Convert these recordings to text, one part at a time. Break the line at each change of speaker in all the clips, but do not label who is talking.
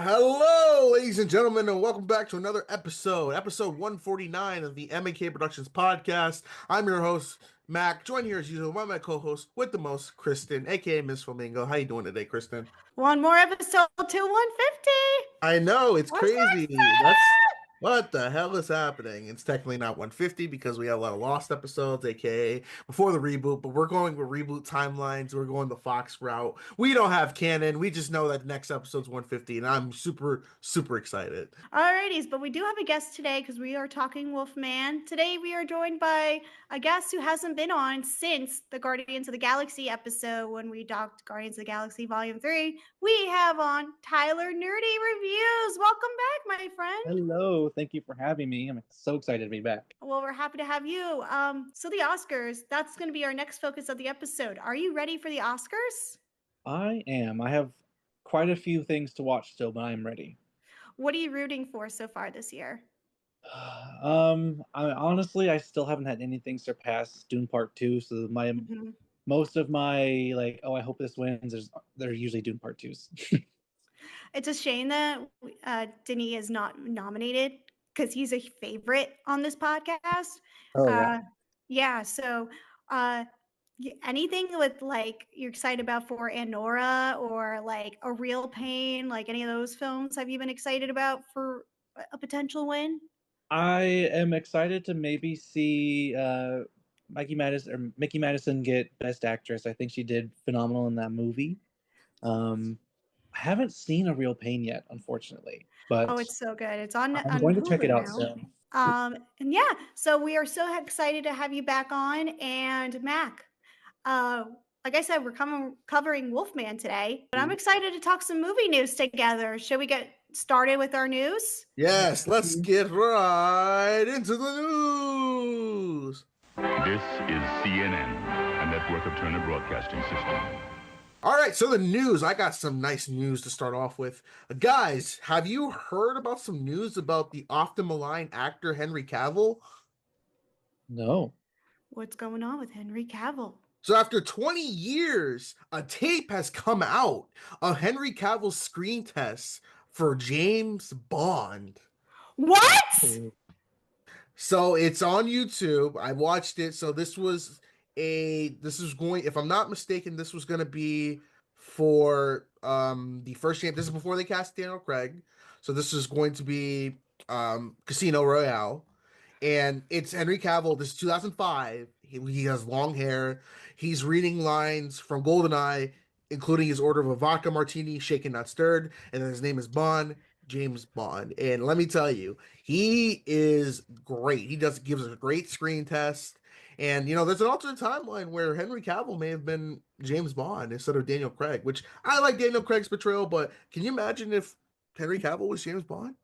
Hello, ladies and gentlemen, and welcome back to another episode 149 of the M&K Productions Podcast. I'm your host, Mac, joined here as usual by my co-host with the most, Kristen, aka Miss Flamingo. How you doing today, Kristen?
One more episode to 150.
I know, it's
I'm so
crazy.
excited.
What the hell is happening? It's technically not 150 because we have a lot of lost episodes, aka before the reboot, but we're going with reboot timelines. We're going the Fox route. We don't have canon. We just know that the next episode's 150, and I'm super, super excited.
Alrighties, but we do have a guest today because we are talking Wolfman. Today we are joined by a guest who hasn't been on since the Guardians of the Galaxy episode when we talked Guardians of the Galaxy Volume 3. We have on Tyler Nerdy Reviews. Welcome back, my friend.
Hello, thank you for having me. I'm so excited to be back.
Well, we're happy to have you. So the Oscars, that's going to be our next focus of the episode. Are you ready for the Oscars?
I am. I have quite a few things to watch still, but I'm ready.
What are you rooting for so far this year?
I still haven't had anything surpass Dune Part 2, so most of my I hope this wins, they're usually Dune Part 2s.
It's a shame that Denis is not nominated because he's a favorite on this podcast.
Oh, yeah.
Yeah, so anything with you're excited about for Anora or like A Real Pain, like any of those films, have you been excited about for a potential win?
I am excited to maybe see Mickey Madison get Best Actress. I think she did phenomenal in that movie. I haven't seen A Real Pain yet, unfortunately. But
it's so good. It's on
going to check it out
now.
soon.
And yeah, so we are so excited to have you back on. And Mac, like I said, we're covering Wolfman today, but I'm excited to talk some movie news together. Should we get started with our news?
Yes, let's get right into the news.
This is CNN, a network of Turner Broadcasting System.
All right, so the news. I got some nice news to start off with. Guys, have you heard about some news about the often maligned actor Henry Cavill?
No.
What's going on with Henry Cavill?
So after 20 years, a tape has come out of Henry Cavill's screen tests for James Bond.
What?
So it's on YouTube. I watched it. So if I'm not mistaken, this was going to be for the first James. This is before they cast Daniel Craig. So this is going to be Casino Royale. And it's Henry Cavill. This is 2005. He has long hair. He's reading lines from GoldenEye, including his order of a vodka martini, shaken not stirred. And then his name is Bond, James Bond. And let me tell you, he is great. He gives us a great screen test. And, there's an alternate timeline where Henry Cavill may have been James Bond instead of Daniel Craig, which I like Daniel Craig's portrayal, but can you imagine if Henry Cavill was James Bond?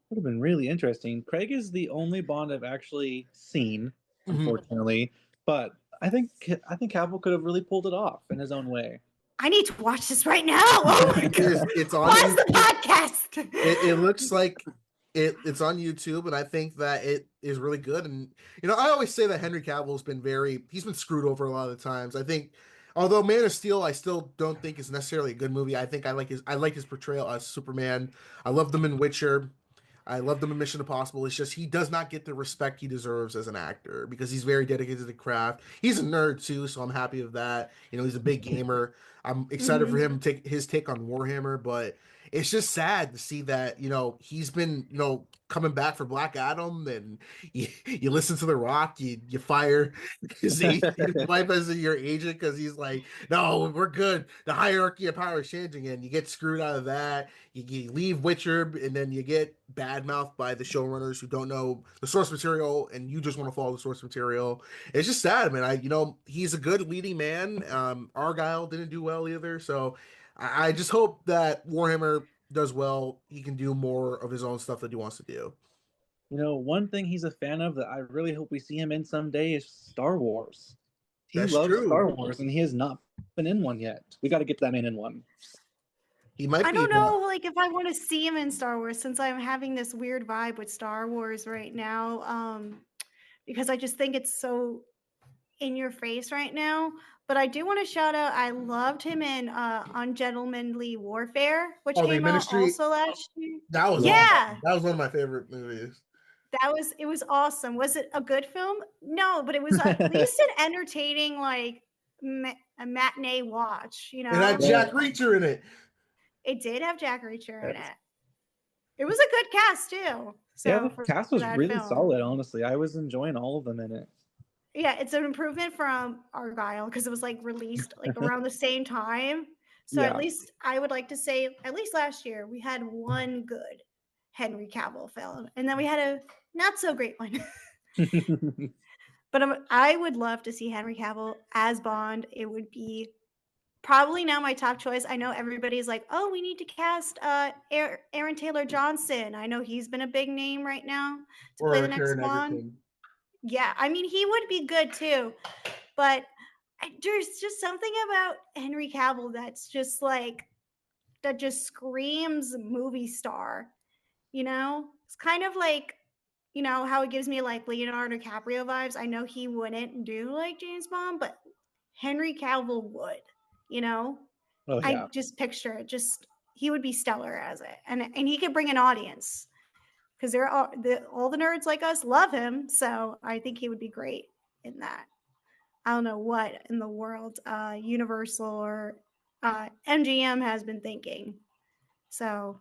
Would have been really interesting. Craig is the only Bond I've actually seen, unfortunately, but I think Cavill could have really pulled it off in his own way.
I need to watch this right now. Oh my God.
It's on
Pause the podcast.
It looks like it's on YouTube, and I think that it is really good. And I always say that Henry Cavill's been he's been screwed over a lot of the times. I think, although Man of Steel, I still don't think is necessarily a good movie. I think I like his portrayal as Superman. I loved him in Witcher. I loved him in Mission Impossible. It's just he does not get the respect he deserves as an actor because he's very dedicated to the craft. He's a nerd too, so I'm happy with that. He's a big gamer. I'm excited for him to take his take on Warhammer, but it's just sad to see that, he's been, coming back for Black Adam, and you listen to The Rock, you fire his wife as your agent because he's like, no, we're good. The hierarchy of power is changing, and you get screwed out of that. You leave Witcher, and then you get badmouthed by the showrunners who don't know the source material, and you just want to follow the source material. It's just sad, man. He's a good leading man. Argyle didn't do well either, so I just hope that Warhammer does well. He can do more of his own stuff that he wants to do.
One thing he's a fan of that I really hope we see him in someday is Star Wars. He loves Star Wars, and he has not been in one yet. We got to get that man in one.
He might.
I don't know, if I want to see him in Star Wars, since I'm having this weird vibe with Star Wars right now, because I just think it's so in your face right now. But I do want to shout out, I loved him in Ungentlemanly Warfare, which
The
came out
Ministry.
also last year.
That was
Yeah.
awesome. That was one of my favorite movies.
It was awesome. Was it a good film? No, but it was at least an entertaining, like a matinee watch, you know?
It had Jack Reacher in it.
It did have Jack Reacher in it. It was a good cast too. So
Yeah, the cast was really
film.
solid, honestly. I was enjoying all of them in it.
Yeah, it's an improvement from Argyle because it was like released like around the same time. So
Yeah.
at least I would like to say, at least last year, we had one good Henry Cavill film, and then we had a not so great one. But I would love to see Henry Cavill as Bond. It would be probably now my top choice. I know everybody's like, oh, we need to cast Aaron Taylor Johnson. I know he's been a big name right now to play the next Bond. Yeah, I mean, he would be good too. But there's just something about Henry Cavill that's just like, that just screams movie star. You know? It's kind of like, you know, how it gives me like Leonardo DiCaprio vibes. I know he wouldn't do like James Bond, but Henry Cavill would, you know?
Oh, yeah.
I just picture it. Just he would be stellar as it. And he could bring an audience. Because all the nerds like us love him. So I think he would be great in that. I don't know what in the world Universal or MGM has been thinking. So,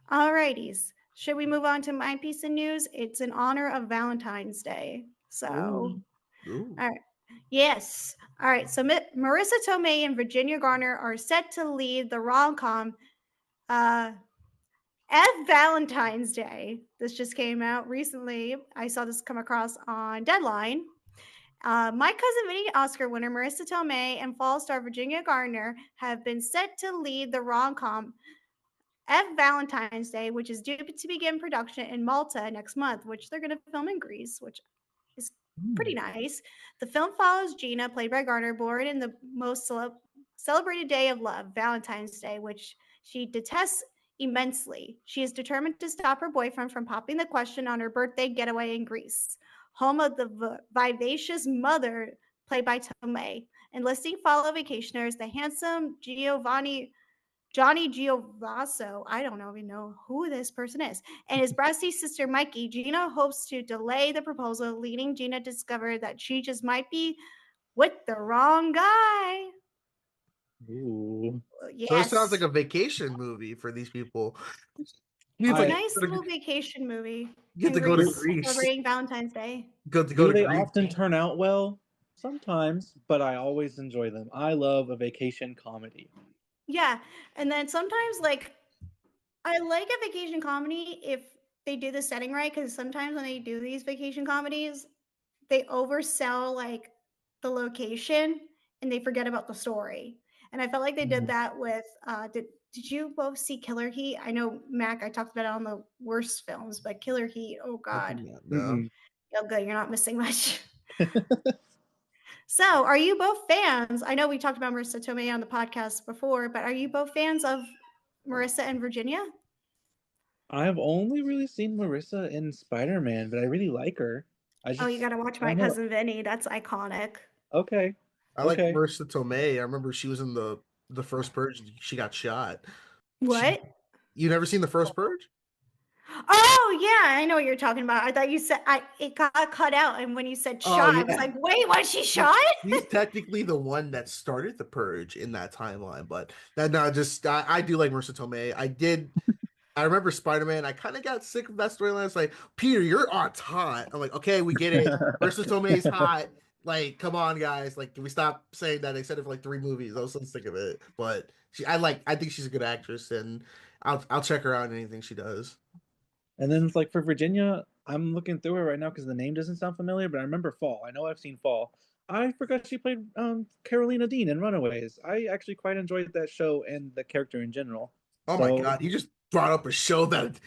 alrighties. Should we move on to my piece of news? It's in honor of Valentine's Day. So,
Ooh.
all right. Yes. All right. So Marissa Tomei and Virginia Garner are set to lead the rom-com Valentine's Day. This just came out recently. I saw this come across on Deadline. My Cousin Vinny Oscar winner Marissa Tomei and fall star Virginia Garner have been set to lead the rom-com Valentine's Day, which is due to begin production in Malta next month, which they're going to film in Greece, which is pretty nice. The film follows Gina, played by Garner, born in the most celebrated day of love, Valentine's Day, which she detests immensely. She is determined to stop her boyfriend from popping the question on her birthday getaway in Greece, home of the vivacious mother, played by Tomei. Enlisting fellow vacationers, the handsome Johnny Giovasso, I don't even know who this person is, and his breasty sister Mikey, Gina hopes to delay the proposal, leading Gina to discover that she just might be with the wrong guy.
Ooh.
Yes.
So it sounds like a vacation movie for these people.
It's a nice little vacation movie.
Get to go to Greece.
Celebrating Valentine's Day.
Do
they often turn out well? Sometimes, but I always enjoy them. I love a vacation comedy.
Yeah, and then sometimes, like, I like a vacation comedy if they do the setting right, because sometimes when they do these vacation comedies, they oversell, like, the location, and they forget about the story. And I felt like they did that with, did you both see Killer Heat? I know, Mac, I talked about it on the worst films, but Killer Heat, oh, God.
No.
Oh, good, you're not missing much. So, are you both fans? I know we talked about Marissa Tomei on the podcast before, but are you both fans of Marissa and Virginia?
I've only really seen Marissa in Spider-Man, but I really like her.
You got to watch My Cousin Vinny. That's iconic.
Okay.
I like Marissa Tomei. I remember she was in the first Purge. She got shot.
What?
You never seen the first Purge?
Oh yeah, I know what you're talking about. I thought you said it got cut out, and when you said shot, I was like, wait, was she shot?
She's technically the one that started the Purge in that timeline, but I do like Marissa Tomei. I remember Spider-Man. I kind of got sick of that storyline. It's like, Peter, you're hot. I'm like, okay, we get it. Marissa Tomei's hot. Like, come on, guys. Like, can we stop saying that? They said it for like 3 movies. I was so sick of it. But I think she's a good actress, and I'll check her out in anything she does.
And then it's like for Virginia, I'm looking through her right now because the name doesn't sound familiar, but I remember Fall. I know I've seen Fall. I forgot she played Carolina Dean in Runaways. I actually quite enjoyed that show and the character in general.
Oh my God, he just brought up a show that's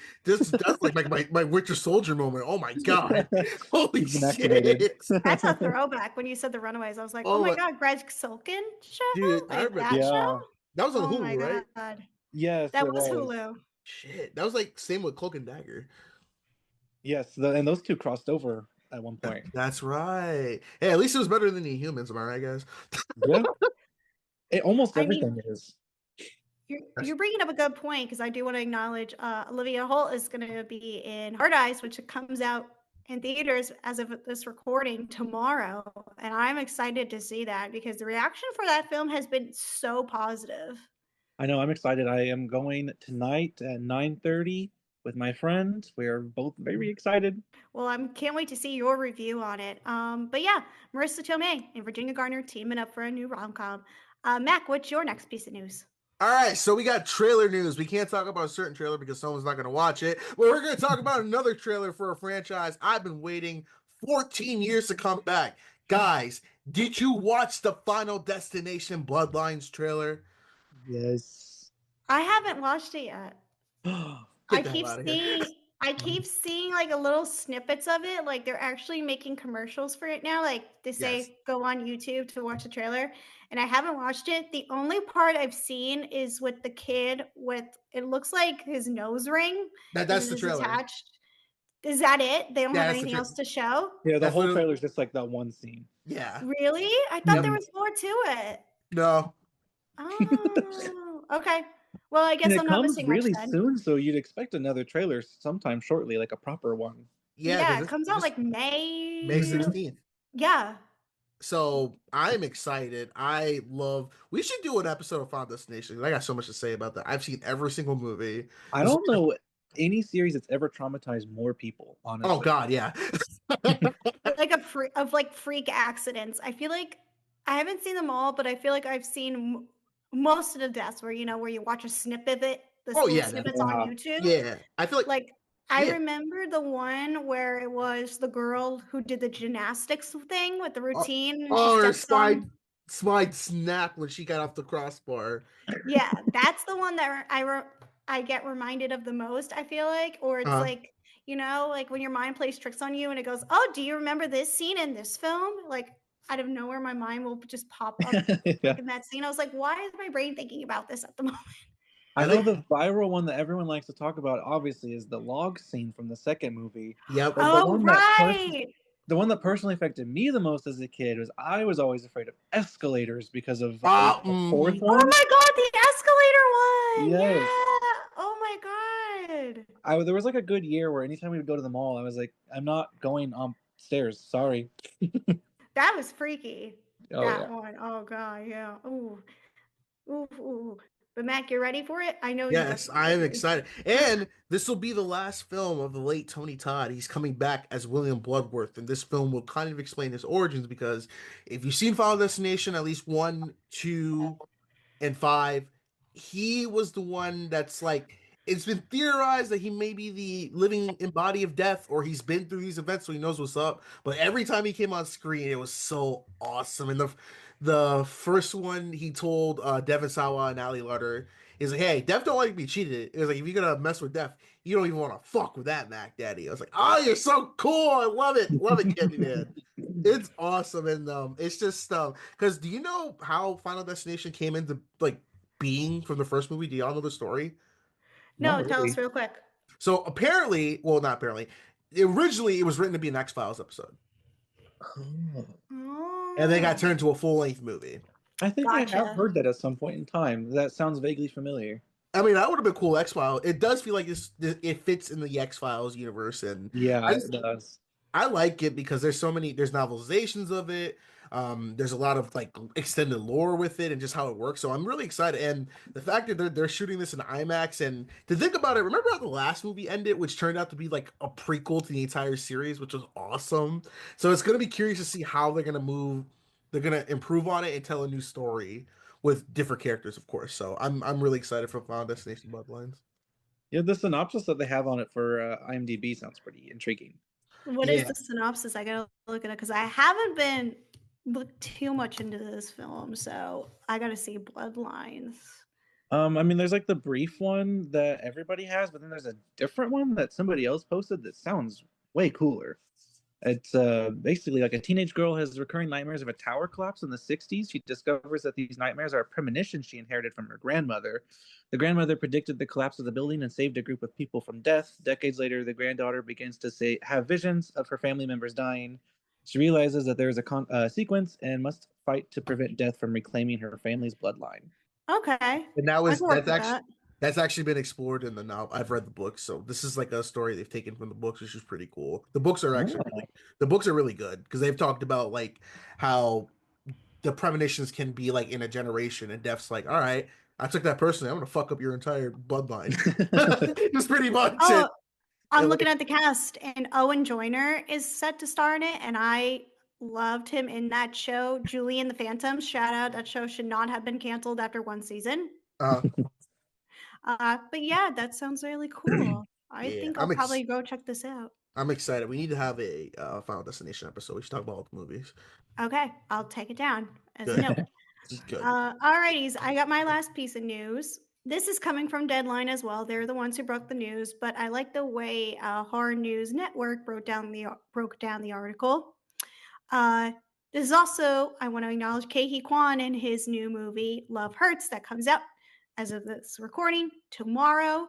like my Winter Soldier moment. Oh my God, holy shit!
That's a throwback. When you said the Runaways, I was like, oh my God, Greg Sulkin show.
Dude, I remember that show. That was on Hulu,
my
right?
God.
Yes,
that was Hulu.
Shit, that was like same with Cloak and Dagger.
Yes, and those two crossed over at one point.
That's right. Hey, at least it was better than the Humans, am I right, guys?
Yeah, almost
I mean,
everything is.
you're bringing up a good point because I do want to acknowledge Olivia Holt is going to be in Hard Eyes, which comes out in theaters as of this recording tomorrow, and I'm excited to see that because the reaction for that film has been so positive.
I know, I'm excited. I am going tonight at 9:30 with my friend. We're both very excited.
Well, I can't wait to see your review on it. But yeah, Marissa Tomei and Virginia Garner teaming up for a new rom-com. Mac, what's your next piece of news?
All right, so we got trailer news. We can't talk about a certain trailer because someone's not going to watch it, but we're going to talk about another trailer for a franchise I've been waiting 14 years to come back. Guys, did you watch the Final Destination Bloodlines trailer?
Yes.
I haven't watched it yet.
Get the hell out of here.
I keep seeing like a little snippets of it. Like they're actually making commercials for it now. Like they say,
Yes.
go on YouTube to watch the trailer. And I haven't watched it. The only part I've seen is with the kid with it looks like his nose ring.
That's the
is
trailer.
attached. Is that it? They don't
Yeah,
have
that's the
anything else to show?
Yeah, the
That's
whole
literally-
trailer's just like that one scene.
Yeah.
Really? I thought there
Yep.
was more to it.
No.
Oh, okay. Well, I guess
And
I'm
it
not
comes
missing
really
much then.
soon, so you'd expect another trailer sometime shortly, like a proper one.
Yeah,
'cause
it comes out like May.
May 16th.
Yeah.
So I'm excited. We should do an episode of Final Destination. I got so much to say about that. I've seen every single movie.
I don't know any series that's ever traumatized more people, honestly.
Oh God, yeah.
Like freak accidents. I feel like I haven't seen them all, but I feel like I've seen most of the deaths where where you watch a snippet of it. Snippets on YouTube.
Yeah. I feel like
I
yeah.
remember the one where it was the girl who did the gymnastics thing with the routine. And
her
she stepped on.
slide snap when she got off the crossbar.
Yeah, that's the one that I get reminded of the most, I feel like. Or it's like, like when your mind plays tricks on you and it goes, oh, do you remember this scene in this film? Like out of nowhere, my mind will just pop up
Yeah.
in that scene. I was like, why is my brain thinking about this at the moment?
I know the viral one that everyone likes to talk about, obviously, is the log scene from the second movie.
Yep.
But
Oh, right.
The one that personally affected me the most as a kid was I was always afraid of escalators because of the fourth one.
Oh my God, the escalator one.
Yes.
Yeah. Oh my God.
There was like a good year where anytime we would go to the mall, I was like, I'm not going upstairs. Sorry.
That was freaky.
Oh,
that
yeah.
one. Oh God, yeah. Ooh. Ooh, ooh. But Mac, you're ready for it? I know.
Yes, I am excited. And this will be the last film of the late Tony Todd. He's coming back as William Bloodworth, and this film will kind of explain his origins because if you've seen Final Destination, at least 1, 2, and 5, he was the one that's like, it's been theorized that he may be the living embody of death, or he's been through these events so he knows what's up. But every time he came on screen, it was so awesome. And the first one he told Devin Sawa and Ali Lutter is like, hey, Dev don't like to be cheated. It was like, if you're gonna mess with Dev, you don't even want to fuck with that Mac Daddy. I was like, oh, you're so cool. I love it. Love it, Candyman. It's awesome. And it's just because do you know how Final Destination came into like being from the first movie? Do y'all know the story?
No, tell us real quick.
So apparently, well, not apparently, originally it was written to be an X-Files episode. And then got turned into a full-length movie.
I think I have heard that at some point in time. That sounds vaguely familiar.
I mean, that would have been cool. X-Files. It does feel like it fits in the X-Files universe, and
yeah, it does.
I like it because there's novelizations of it. There's a lot of like extended lore with it and just how it works. So I'm really excited. And the fact that they're shooting this in IMAX, and to think about it, remember how the last movie ended, which turned out to be like a prequel to the entire series, which was awesome. So it's gonna be curious to see how they're gonna improve on it and tell a new story with different characters, of course. So I'm really excited for Final Destination Bloodlines.
Yeah, the synopsis that they have on it for IMDb sounds pretty intriguing.
What is the synopsis? I gotta look at it because I haven't been looked too much into this film, so I gotta see Bloodlines.
I mean, there's like the brief one that everybody has, but then there's a different one that somebody else posted that sounds way cooler. It's basically like a teenage girl has recurring nightmares of a tower collapse in the 60s. She discovers that these nightmares are a premonition she inherited from her grandmother. The grandmother predicted the collapse of the building and saved a group of people from death. Decades later, the granddaughter begins to have visions of her family members dying. She realizes that there is a sequence and must fight to prevent death from reclaiming her family's bloodline.
Okay.
And now
I can work with that.
that's actually been explored in the novel. I've read the books, so this is like a story they've taken from the books, which is pretty cool. The books are actually really good because they've talked about like how the premonitions can be like in a generation, and Death's like, all right, I took that person, I'm gonna fuck up your entire bloodline. Just pretty much it.
Oh, I'm
And,
looking
like,
at the cast, and Owen Joyner is set to star in it, and I loved him in that show, Julie and the Phantoms. Shout out, that show should not have been canceled after one season. But yeah, that sounds really cool. I
Yeah,
think I'll probably go check this out.
I'm excited. We need to have a Final Destination episode. We should talk about all the movies.
Okay, I'll take it down as a
Good.
note.
Good.
Alrighties, I got my last piece of news. This is coming from Deadline as well. They're the ones who broke the news, but I like the way Horror News Network broke down the article. This is also, I want to acknowledge Ke Kwan and his new movie Love Hurts that comes out as of this recording tomorrow.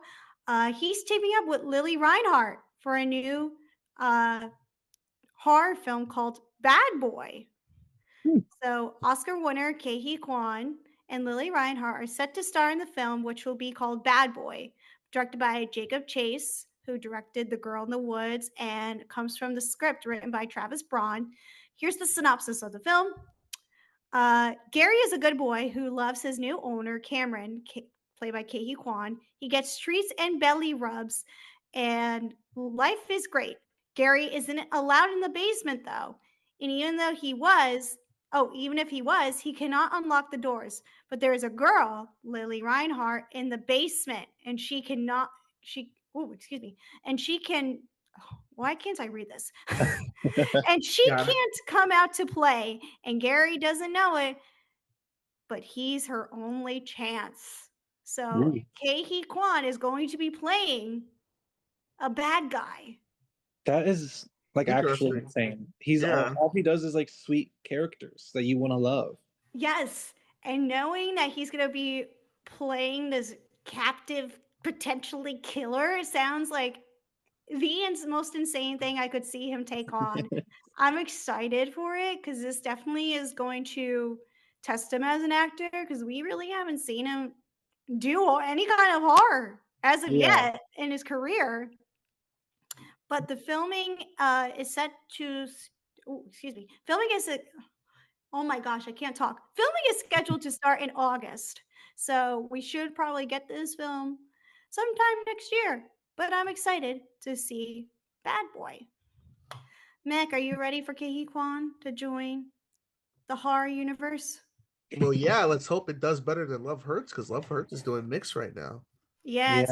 He's teaming up with Lily Reinhart for a new horror film called Bad Boy. So Oscar winner Ke Kwan and Lily Reinhart are set to star in the film, which will be called Bad Boy, directed by Jacob Chase, who directed The Girl in the Woods, and comes from the script written by Travis Braun. Here's the synopsis of the film. Gary is a good boy who loves his new owner, Cameron, played by Ke Kwan. He gets treats and belly rubs, and life is great. Gary isn't allowed in the basement, though. And even if he was, he cannot unlock the doors. But there is a girl, Lily Reinhart, in the basement, and why can't I read this? And she can't come out to play, and Gary doesn't know it, but he's her only chance. So Ke Kwan is going to be playing a bad guy.
That is like actually insane. He's all he does is like sweet characters that you want to love.
Yes, and knowing that he's going to be playing this captive, potentially killer, sounds like the most insane thing I could see him take on. I'm excited for it because this definitely is going to test him as an actor because we really haven't seen him do any kind of horror as of yet in his career. But the filming is set to, filming is, oh my gosh, I can't talk. Filming is scheduled to start in August. So we should probably get this film sometime next year. But I'm excited to see Bad Boy. Mac, are you ready for Ke Kwan to join the horror universe?
Well, yeah, let's hope it does better than Love Hurts, because Love Hurts is doing mixed right now.
Yeah,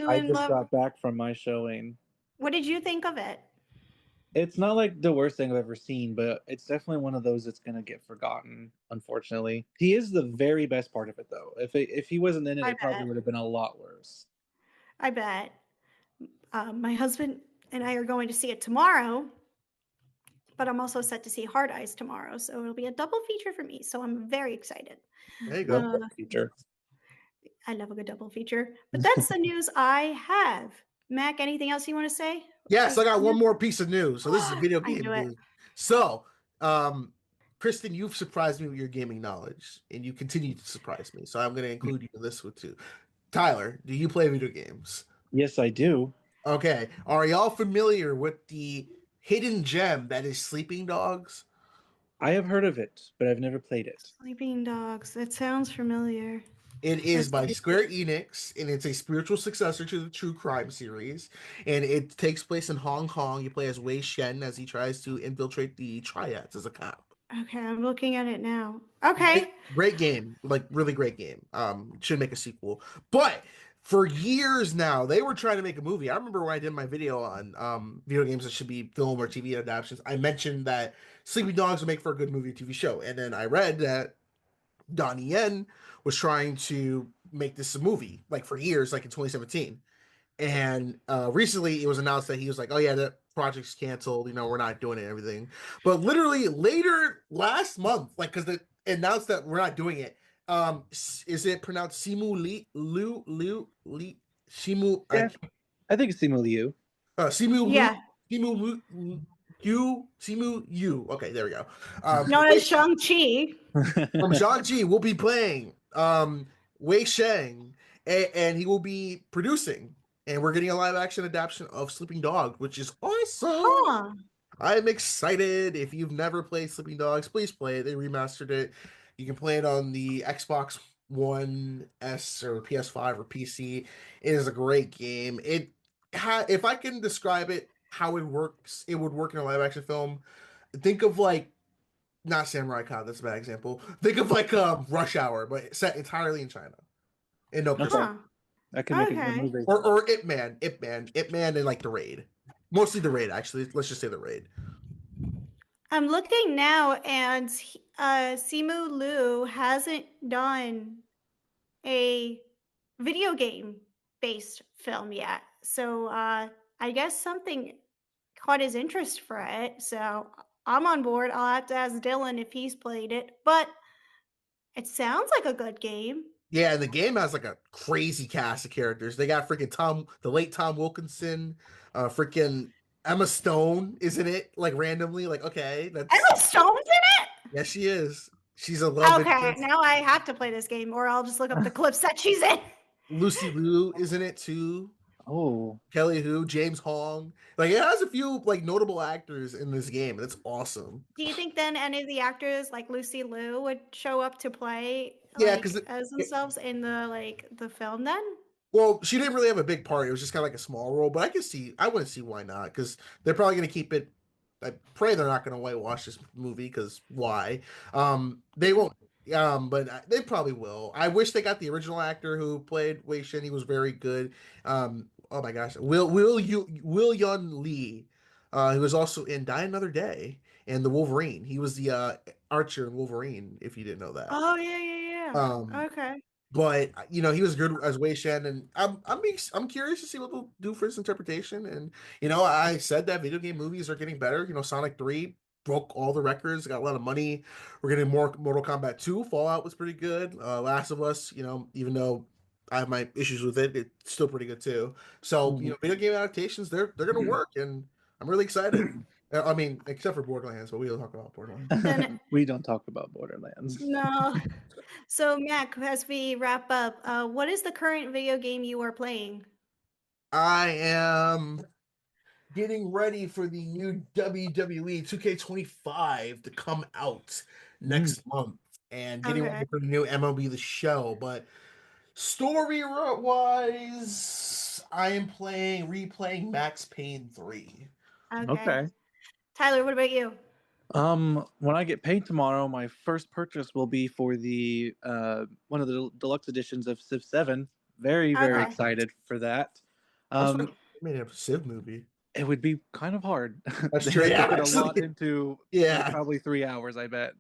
I just got back from my showing.
What did you think of it?
It's not like the worst thing I've ever seen, but it's definitely one of those that's gonna get forgotten, unfortunately. He is the very best part of it, though. If he wasn't in it, it probably would have been a lot worse.
I bet. My husband and I are going to see it tomorrow, but I'm also set to see Hard Eyes tomorrow, so it'll be a double feature for me. So I'm very excited.
There you go.
Feature.
I love a good double feature. But that's the news I have. Mac, anything else you want to say?
Yes, I got one more piece of news. So this is video game news. So, Kristen, you've surprised me with your gaming knowledge, and you continue to surprise me. So I'm going to include you in this one too. Tyler, do you play video games?
Yes, I do.
Okay. Are y'all familiar with the hidden gem that is Sleeping Dogs?
I have heard of it, but I've never played it.
Sleeping Dogs. That sounds familiar.
It is by Square Enix, and it's a spiritual successor to the True Crime series. And it takes place in Hong Kong. You play as Wei Shen as he tries to infiltrate the triads as a cop.
Okay, I'm looking at it now. Okay.
Great game. Like, really great game. Should make a sequel. But for years now, they were trying to make a movie. I remember when I did my video on video games that should be film or TV adaptations, I mentioned that Sleeping Dogs would make for a good movie or TV show. And then I read that Donnie Yen was trying to make this a movie, like for years, like in 2017. And recently it was announced that he was like, oh yeah, project's canceled. We're not doing it and everything. But literally later last month, like because they announced that we're not doing it. Is it pronounced Simu?
Yeah, I think it's Simu Liu.
Simu
Yeah.
Simu Yu. Okay, there we go.
Known as Shang-Chi.
From Shang-Chi will be playing Wei Sheng, and he will be producing. And we're getting a live action adaptation of Sleeping Dog, which is awesome.
Huh.
I'm excited. If you've never played Sleeping Dogs, please play it. They remastered it. You can play it on the Xbox One S or PS5 or PC. It is a great game. If I can describe it how it works, it would work in a live action film. Think of like not Samurai Cop, that's a bad example. Think of like Rush Hour, but set entirely in China. In no place.
Huh.
I can make a
Okay.
good movie.
Or Ip Man, and like the Raid. Mostly the Raid, actually. Let's just say the Raid.
I'm looking now, and Simu Liu hasn't done a video game based film yet. So I guess something caught his interest for it. So I'm on board. I'll have to ask Dylan if he's played it, but it sounds like a good game.
Yeah, and the game has like a crazy cast of characters. They got freaking the late Tom Wilkinson, freaking Emma Stone, isn't it? Like randomly, like okay, that's
Emma Stone's in it?
yes, she is. She's a love
Okay,
interest.
now I have to play this game, or I'll just look up the clips that she's in.
Lucy Liu is in it too.
Oh,
Kelly Hu, James Hong. Like it has a few like notable actors in this game. It's awesome.
Do you think then any of the actors like Lucy Liu would show up to play
Yeah,
like,
'cause
as themselves in the film then?
Well, she didn't really have a big part. It was just kind of like a small role, but I wouldn't see why not, because they're probably going to keep it. I pray they're not going to whitewash this movie, because why? They won't. But they probably will. I wish they got the original actor who played Wei Shen. He was very good. Oh my gosh, Will Yun Lee. He was also in Die Another Day and the Wolverine. He was the Archer in Wolverine. If you didn't know that.
Oh yeah. Okay.
But he was good as Wei Shen, and I'm curious to see what they'll do for his interpretation. And I said that video game movies are getting better. Sonic 3 broke all the records, got a lot of money. We're getting more Mortal Kombat 2. Fallout was pretty good. Last of Us, even though I have my issues with it, it's still pretty good too. So video game adaptations, they're gonna work, and I'm really excited. I mean, except for Borderlands, but we don't talk about Borderlands.
we don't talk about Borderlands.
No. So Mac, as we wrap up, what is the current video game you are playing?
I am getting ready for the new WWE 2K25 to come out next month, and getting ready for the new MLB The Show. But story wise, I am replaying Max Payne 3.
Okay.
Tyler, what about you?
When I get paid tomorrow, my first purchase will be for the one of the deluxe editions of Civ 7. Very excited for that.
I made a Civ movie.
It would be kind of hard.
That's true. Yeah,
put a lot into probably 3 hours, I bet.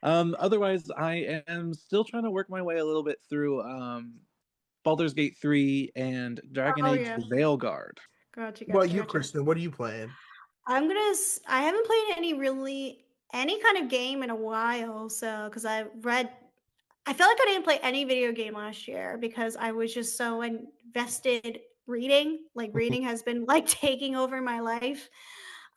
Otherwise, I am still trying to work my way a little bit through Baldur's Gate 3 and Dragon Age Veilguard.
Gotcha.
What about you, Kristen? What are you playing?
I haven't played any kind of game in a while. So, because I felt like I didn't play any video game last year because I was just so invested reading. Like reading has been like taking over my life.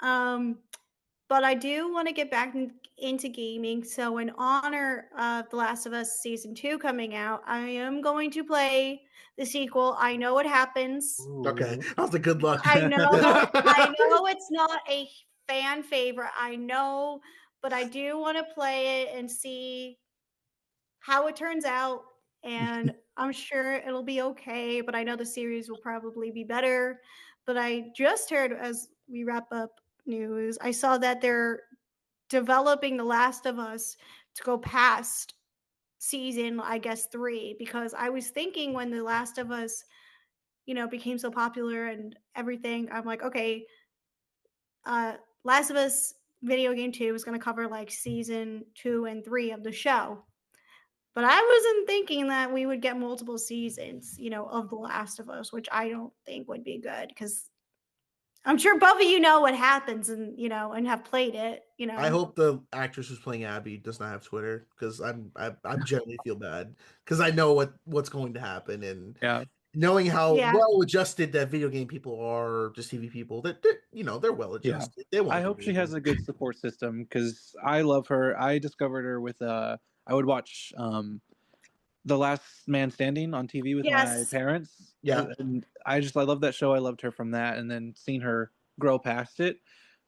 But I do want to get back into gaming. So in honor of The Last of Us Season 2 coming out, I am going to play the sequel. I know what happens.
Ooh.
Okay, that was a good luck.
I know it's not a fan favorite. I know, but I do want to play it and see how it turns out. And I'm sure it'll be okay, but I know the series will probably be better. But I just heard, as we wrap up news, I saw that they're developing The Last of Us to go past season, I guess, 3, because I was thinking when The Last of Us became so popular and everything, I'm like, okay, Last of Us video game 2 is going to cover like season 2 and 3 of the show. But I wasn't thinking that we would get multiple seasons, of The Last of Us, which I don't think would be good, because I'm sure both of you know what happens and and have played it,
I hope the actress who's playing Abby does not have Twitter because I'm generally feel bad because I know what's going to happen, and
Yeah.
knowing how
Yeah.
well adjusted that video game people are, or just TV people, they're well adjusted. They won't
I
do
hope she
anything.
has a good support system because I love her. I discovered her with I would watch The Last Man Standing on TV with my
Yes.
parents.
Yeah.
And I love that show. I loved her from that, and then seeing her grow past it.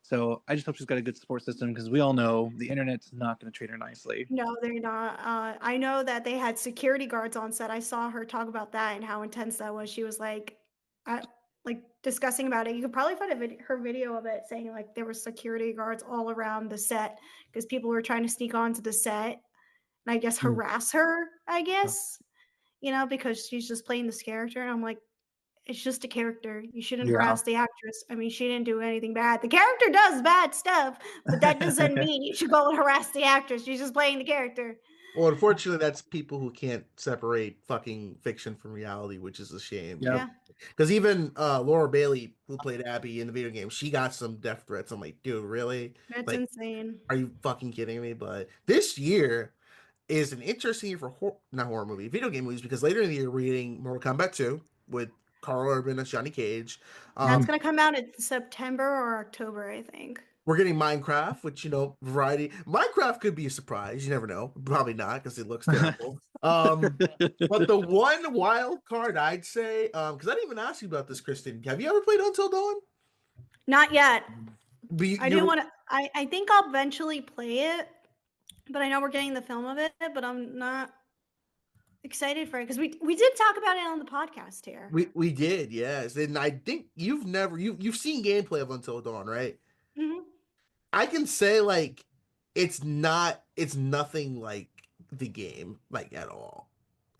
So I just hope she's got a good support system because we all know the internet's not going to treat her nicely.
No, they're not. I know that they had security guards on set. I saw her talk about that and how intense that was. She was like discussing about it. You could probably find her video of it saying like there were security guards all around the set because people were trying to sneak onto the set and I guess harass her, I guess, because she's just playing this character. And I'm like, it's just a character. You shouldn't harass the actress. I mean, she didn't do anything bad. The character does bad stuff, but that doesn't mean you should go and harass the actress. She's just playing the character.
Well, unfortunately, that's people who can't separate fucking fiction from reality, which is a shame.
Yeah.
Because even Laura Bailey, who played Abby in the video game, she got some death threats. I'm like, dude, really?
That's
like,
insane.
Are you fucking kidding me? But this year is an interesting year for video game movies, because later in the year we're getting Mortal Kombat 2 with Carl Urban as Johnny Cage.
That's going to come out in September or October, I think.
We're getting Minecraft, which, variety. Minecraft could be a surprise. You never know. Probably not, because it looks terrible. But the one wild card I'd say, because I didn't even ask you about this, Kristen. Have you ever played Until Dawn?
Not yet.
I
do want to. I think I'll eventually play it, but I know we're getting the film of it, but I'm not excited for it because we did talk about it on the podcast here.
We did, yes. And I think you've seen gameplay of Until Dawn, right?
Mm-hmm.
I can say it's nothing like the game, at all.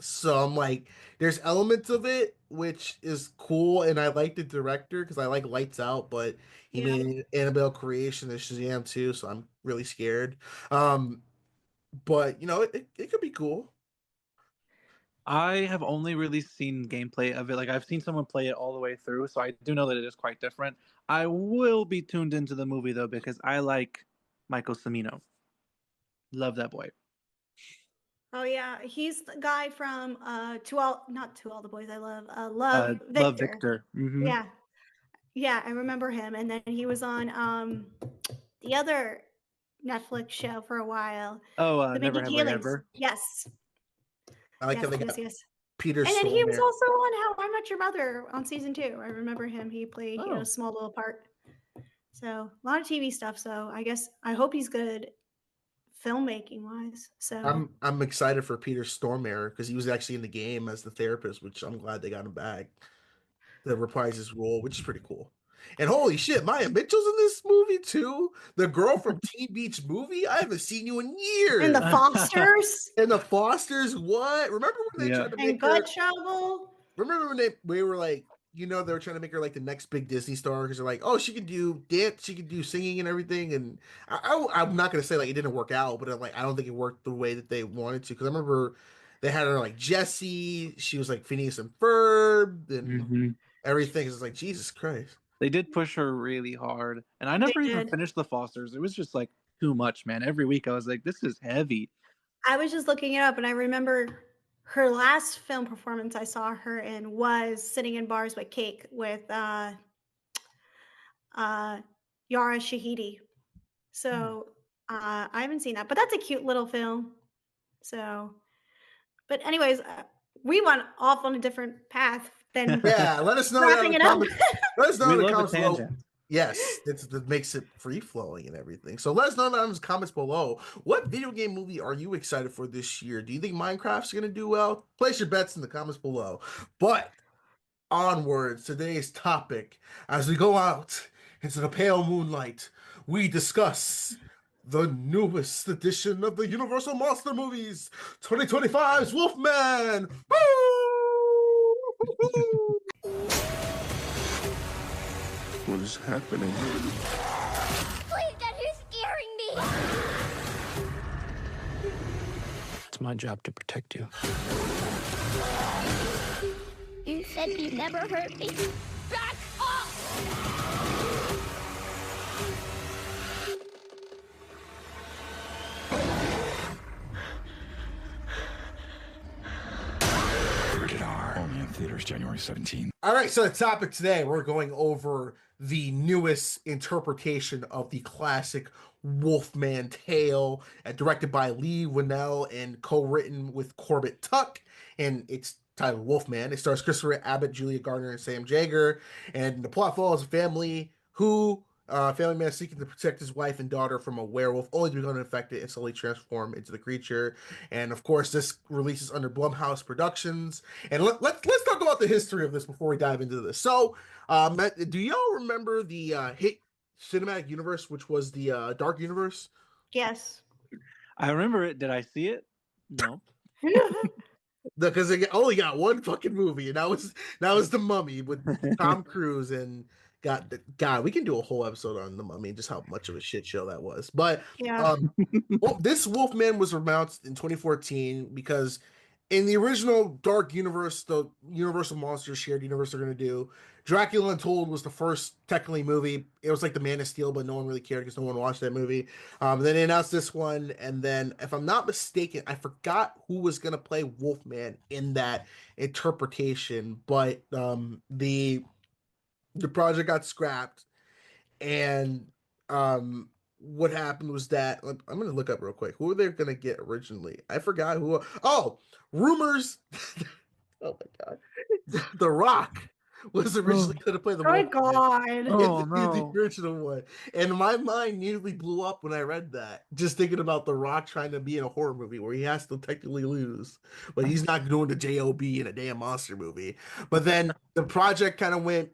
So I'm like, there's elements of it which is cool, and I like the director because I like Lights Out, but he made Annabelle Creation and Shazam too, so I'm really scared. But it could be cool.
I have only really seen gameplay of it. I've seen someone play it all the way through, so I do know that it is quite different. I will be tuned into the movie though because I like Michael Cimino. Love that boy.
Oh yeah, he's the guy from not To All the Boys I Love, Love Victor.
Love Victor. Mm-hmm.
Yeah, I remember him, and then he was on the other Netflix show for a while.
Oh, Never Have I Ever.
Yes.
I like how they got Peter.
And then he was also on How I Met Your Mother on season 2. I remember him. He played a small little part. So a lot of TV stuff. So I hope he's good filmmaking wise. So
I'm excited for Peter Stormare because he was actually in the game as the therapist, which I'm glad they got him back to reprise his role, which is pretty cool. And holy shit, Maya Mitchell's in this movie too. The girl from Teen Beach Movie. I haven't seen you in years.
And the Fosters.
What? Remember when they tried to make
her? Trouble.
Remember when they were like, they were trying to make her like the next big Disney star because they're like, oh, she could do dance, she could do singing and everything. And I'm not gonna say it didn't work out, but I don't think it worked the way that they wanted to. Because I remember they had her like Jessie. She was like Phineas and Ferb and everything. It's like Jesus Christ.
They did push her really hard, and I never even finished the Fosters. It was just too much, man. Every week I was like, this is heavy.
I was just looking it up, and I remember her last film performance I saw her in was Sitting in Bars with Cake with Yara Shahidi. So I haven't seen that, but that's a cute little film. So, but anyways, we went off on a different path than
let us know.
Wrapping it up.
Let us know in the comments below.
Tangent.
Yes, that makes it free flowing and everything. So let us know in the comments below. What video game movie are you excited for this year? Do you think Minecraft's going to do well? Place your bets in the comments below. But onwards, today's topic, as we go out into the pale moonlight, we discuss the newest edition of the Universal Monster Movies 2025's Wolfman.
What is happening?
Please, Dad, you're scaring me.
It's my job to protect you.
You said you'd never hurt me. Back off!
Theaters January 17th.
All right, so the topic today, we're going over the newest interpretation of the classic Wolfman tale, directed by Lee Winnell and co-written with Corbett Tuck, and it's titled Wolfman. It stars Christopher Abbott, Julia Garner, and Sam Jaeger, and the plot follows a family man seeking to protect his wife and daughter from a werewolf, only to become infected and slowly transform into the creature. And of course, this releases under Blumhouse Productions. And let's talk about the history of this before we dive into this. So, do y'all remember the hit cinematic universe, which was the Dark Universe?
Yes.
I remember it. Did I see it? No.
Because they only got one fucking movie, and that was The Mummy with Tom Cruise and. God, we can do a whole episode on The Mummy, just how much of a shit show that was. But
Yeah.
This Wolfman was announced in 2014 because in the original Dark Universe, the Universal Monsters shared universe they're going to do, Dracula Untold was the first technically movie. It was like the Man of Steel, but no one really cared because no one watched that movie. Then they announced this one, and then, if I'm not mistaken, I forgot who was going to play Wolfman in that interpretation, but the project got scrapped, and what happened was that I'm gonna look up real quick who they gonna get originally. I forgot who. Oh, rumors. Oh my god, The Rock was originally gonna play the
Oh my
Wolfman
God.
in
Oh,
the
no.
original one, and my mind nearly blew up when I read that. Just thinking about The Rock trying to be in a horror movie where he has to technically lose, but he's not doing the job in a damn monster movie. But then the project kind of went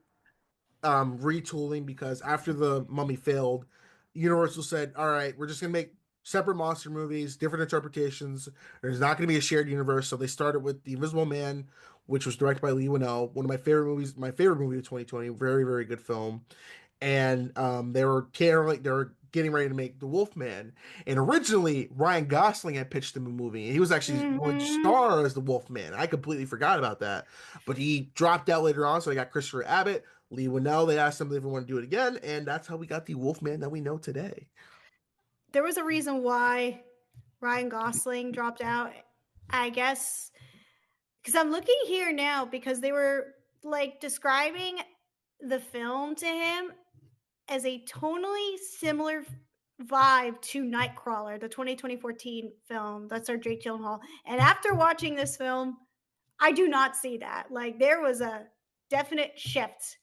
retooling because after The Mummy failed, Universal said, all right, we're just gonna make separate monster movies, different interpretations. There's not gonna be a shared universe. So they started with The Invisible Man, which was directed by Lee Winnell, one of my favorite movies, my favorite movie of 2020. Very, very good film. And they were getting ready to make The Wolfman. And originally Ryan Gosling had pitched him a movie, and he was actually going to star as the Wolfman. I completely forgot about that, but he dropped out later on. So they got Christopher Abbott, Lee Winnell. They asked him if they want to do it again, and that's how we got the Wolfman that we know today.
There was a reason why Ryan Gosling dropped out, I guess, because I'm looking here now because they were like describing the film to him as a tonally similar vibe to Nightcrawler, the 2014 film that starred Jake Gyllenhaal. And after watching this film, I do not see that. Like there was a definite shift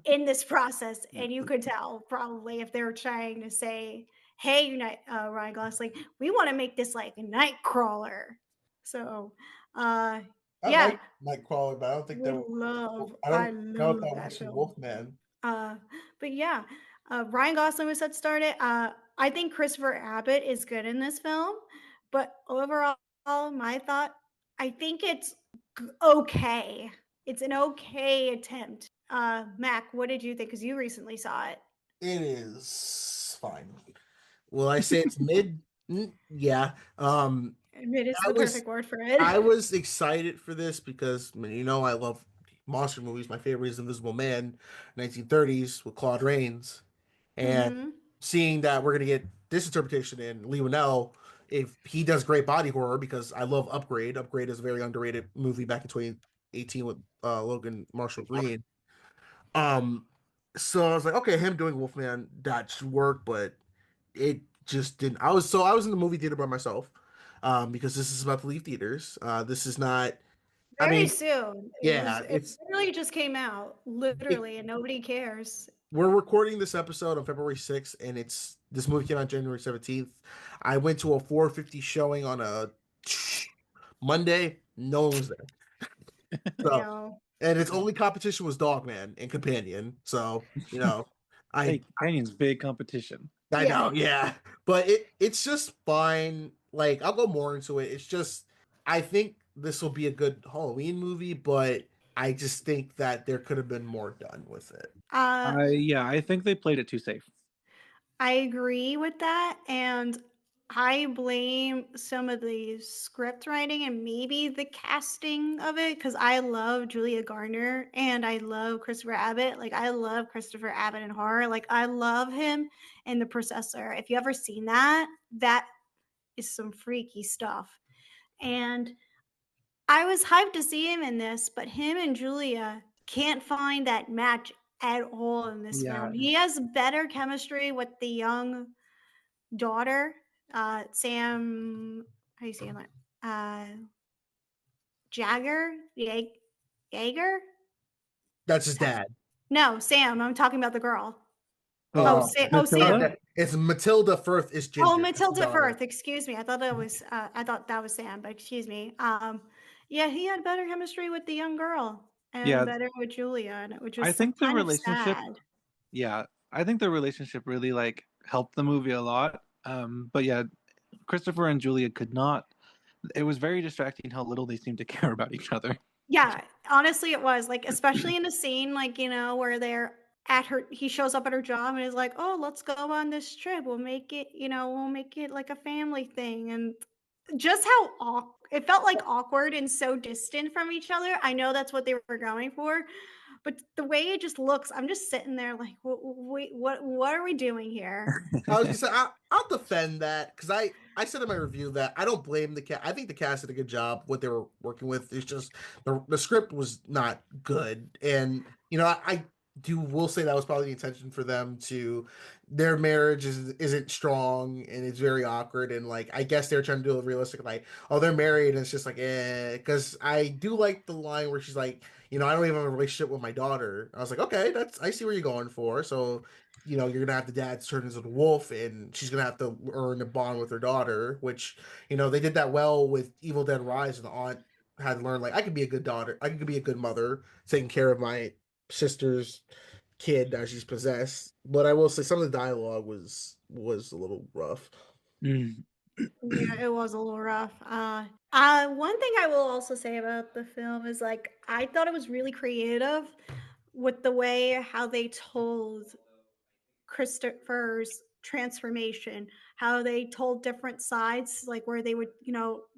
in this process, and you could tell probably if they were trying to say, "Hey, Ryan Gosling, we want to make this like a Nightcrawler." So,
I
yeah,
like Nightcrawler, but I don't think
I
that
love
that
that
much in
film.
Wolfman.
But yeah, Ryan Gosling was set started. I think Christopher Abbott is good in this film, but overall, my thought, I think it's okay. It's an okay attempt. Mac, what did you think? Because you recently saw it.
It is fine. Will I say it's mid? Yeah.
It is
I
the
was
perfect word for it.
I was excited for this because I love monster movies. My favorite is Invisible Man, 1930s with Claude Rains, and
Mm-hmm.
seeing that we're gonna get this interpretation in Lee Winnell, if he does great body horror, because I love Upgrade. Upgrade is a very underrated movie back in 2018 with Logan Marshall Green. So I was like, okay, him doing Wolfman, that should work, but it just didn't. I was in the movie theater by myself, because this is about to leave theaters. This is not. I
Very
mean,
soon.
yeah,
It literally just came out, literally, and nobody cares.
we're recording this episode on February 6th, and this movie came out January 17th. I went to a 4:50 showing on a Monday. No one was there. So,
No.
and its only competition was Dogman and Companion. So,
Hey, Companion's big competition.
I
Yeah.
know, yeah. But it's just fine. Like, I'll go more into it. It's just, I think this will be a good Halloween movie, but I just think that there could have been more done with it.
I think they played it too safe.
I agree with that, and I blame some of the script writing and maybe the casting of it because I love Julia Garner and I love Christopher Abbott. Like I love Christopher Abbott in horror. Like I love him in The Processor. If you ever seen that, that is some freaky stuff. And I was hyped to see him in this, but him and Julia can't find that match at all in this
Yeah.
film. He has better chemistry with the young daughter, Sam. How do you say it? Jaeger.
That's his dad.
No, Sam. I'm talking about the girl.
Oh,
Sam.
Matilda?
It's Matilda Firth is Ginger.
Oh,
That's the
Matilda
daughter.
Firth. Excuse me. I thought that was. I thought that was Sam, but excuse me. Yeah, he had better chemistry with the young girl and
Yeah.
better with Julia, which was
I think the
kind of
relationship,
sad.
yeah, I think the relationship really like helped the movie a lot. But yeah, Christopher and Julia could not. It was very distracting how little they seemed to care about each other.
Yeah, honestly, it was like, especially in the scene, like, where they're at her, he shows up at her job and is like, oh, let's go on this trip. We'll make it like a family thing. And just how it felt like awkward and so distant from each other. I know that's what they were going for, but the way it just looks, I'm just sitting there like, wait, what are we doing here?
I was gonna say I'll defend that because I said in my review that I don't blame the cast. I think the cast did a good job. What they were working with is just the script was not good, and I will say that was probably the intention for them to their marriage isn't strong and it's very awkward, and like I guess they're trying to do a realistic like, oh, they're married and it's just like because I do like the line where she's like, I don't even have a relationship with my daughter. I was like, okay, I see where you're going for. So you're gonna have the dad turn into the wolf, and she's gonna have to earn a bond with her daughter, which they did that well with Evil Dead Rise, and the aunt had to learn like I could be a good daughter, I could be a good mother, taking care of my sister's kid that she's possessed. But I will say some of the dialogue was a little rough.
Yeah, it was a little rough. One thing I will also say about the film is like I thought it was really creative with the way how they told Christopher's transformation, how they told different sides, like where they would,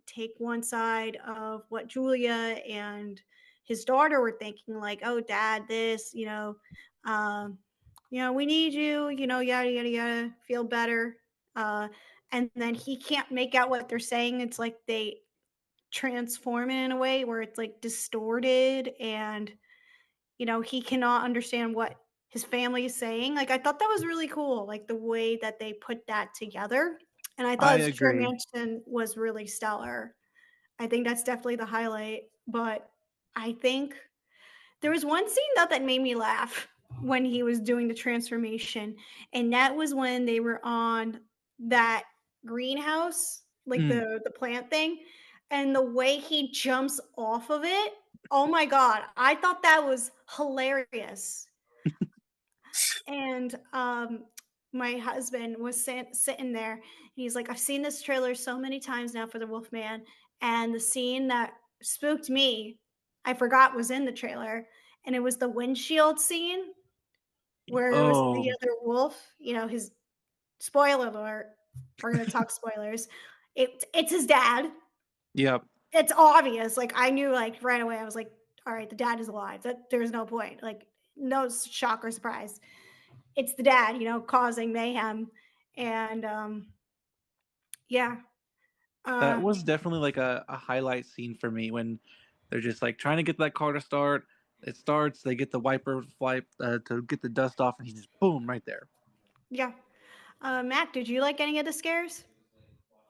take one side of what Julia and his daughter were thinking, like, oh, dad, this, we need you, yada, yada, yada, feel better. And then he can't make out what they're saying. It's like they transform it in a way where it's like distorted and he cannot understand what his family is saying. Like I thought that was really cool, like the way that they put that together. And I
I
thought his
agree.
transformation was really stellar. I think that's definitely the highlight. But I think there was one scene that made me laugh when he was doing the transformation, and that was when they were on that greenhouse, like the plant thing, and the way he jumps off of it. Oh my god, I thought that was hilarious. And my husband was sitting there, and he's like, I've seen this trailer so many times now for the Wolfman, and the scene that spooked me, I forgot was in the trailer, and it was the windshield scene where it was the other wolf. His spoiler alert. We're gonna talk spoilers. It's his dad.
Yep.
It's obvious. Like I knew, like right away. I was like, all right, the dad is alive. There's no point. Like no shock or surprise. It's the dad, causing mayhem, and yeah.
That was definitely like a highlight scene for me when they're just like trying to get that car to start. It starts, they get the wiper fly to get the dust off, and he's just boom right there.
Yeah. Matt, did you like any of the scares?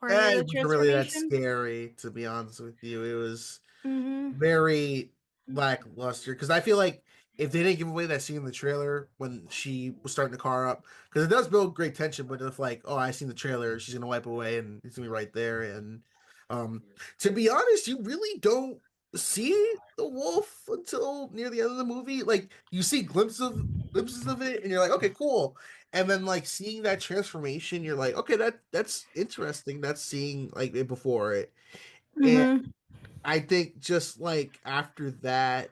Or any of
It
the
wasn't really that
transformation?
scary, to be honest with you. It was
Mm-hmm.
very lackluster because I feel like if they didn't give away that scene in the trailer when she was starting the car up, because it does build great tension, but if like, oh, I seen the trailer, she's gonna wipe away and it's gonna be right there. And to be honest, you really don't see the wolf until near the end of the movie. Like you see glimpses of it, and you're like, okay, cool. And then like seeing that transformation, you're like, okay, that's interesting. That's seeing like it before it. And
Mm-hmm.
I think just like after that,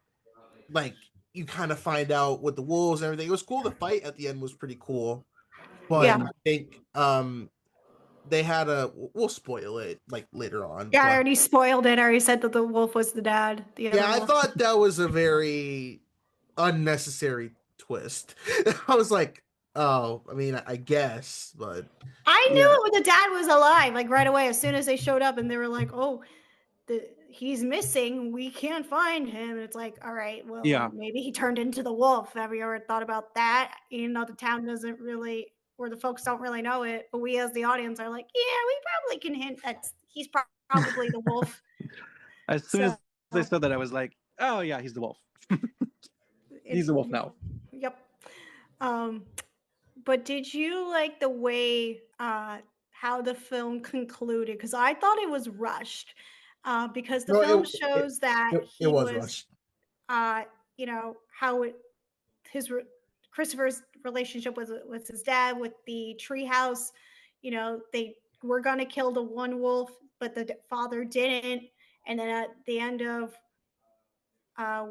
like you kind of find out with the wolves and everything. It was cool. The fight at the end was pretty cool, but
Yeah.
I think they had we'll spoil it like later on.
Yeah, I
But
already spoiled it. I already said that the wolf was the dad. The other
yeah, I
wolf.
thought that was a very unnecessary twist. I was like, oh, I mean, I guess, but
I
yeah.
knew the dad was alive, like right away as soon as they showed up, and they were like, "Oh, he's missing. We can't find him. And it's like, all right, well,
Yeah.
maybe he turned into the wolf. Have you ever thought about that? Even though the town doesn't really, or the folks don't really know it, but we as the audience are like, yeah, we probably can hint that he's probably the wolf.
As soon as
So-
they said that, I was like, oh yeah, he's the wolf. He's the wolf now.
Yep. But did you like the way how the film concluded? Because I thought it was rushed. Because the
No,
film shows that
it
he
was
was,
rushed.
you know, how Christopher's relationship with his dad, with the treehouse. You know, they were gonna kill the one wolf, but the father didn't. And then at the end of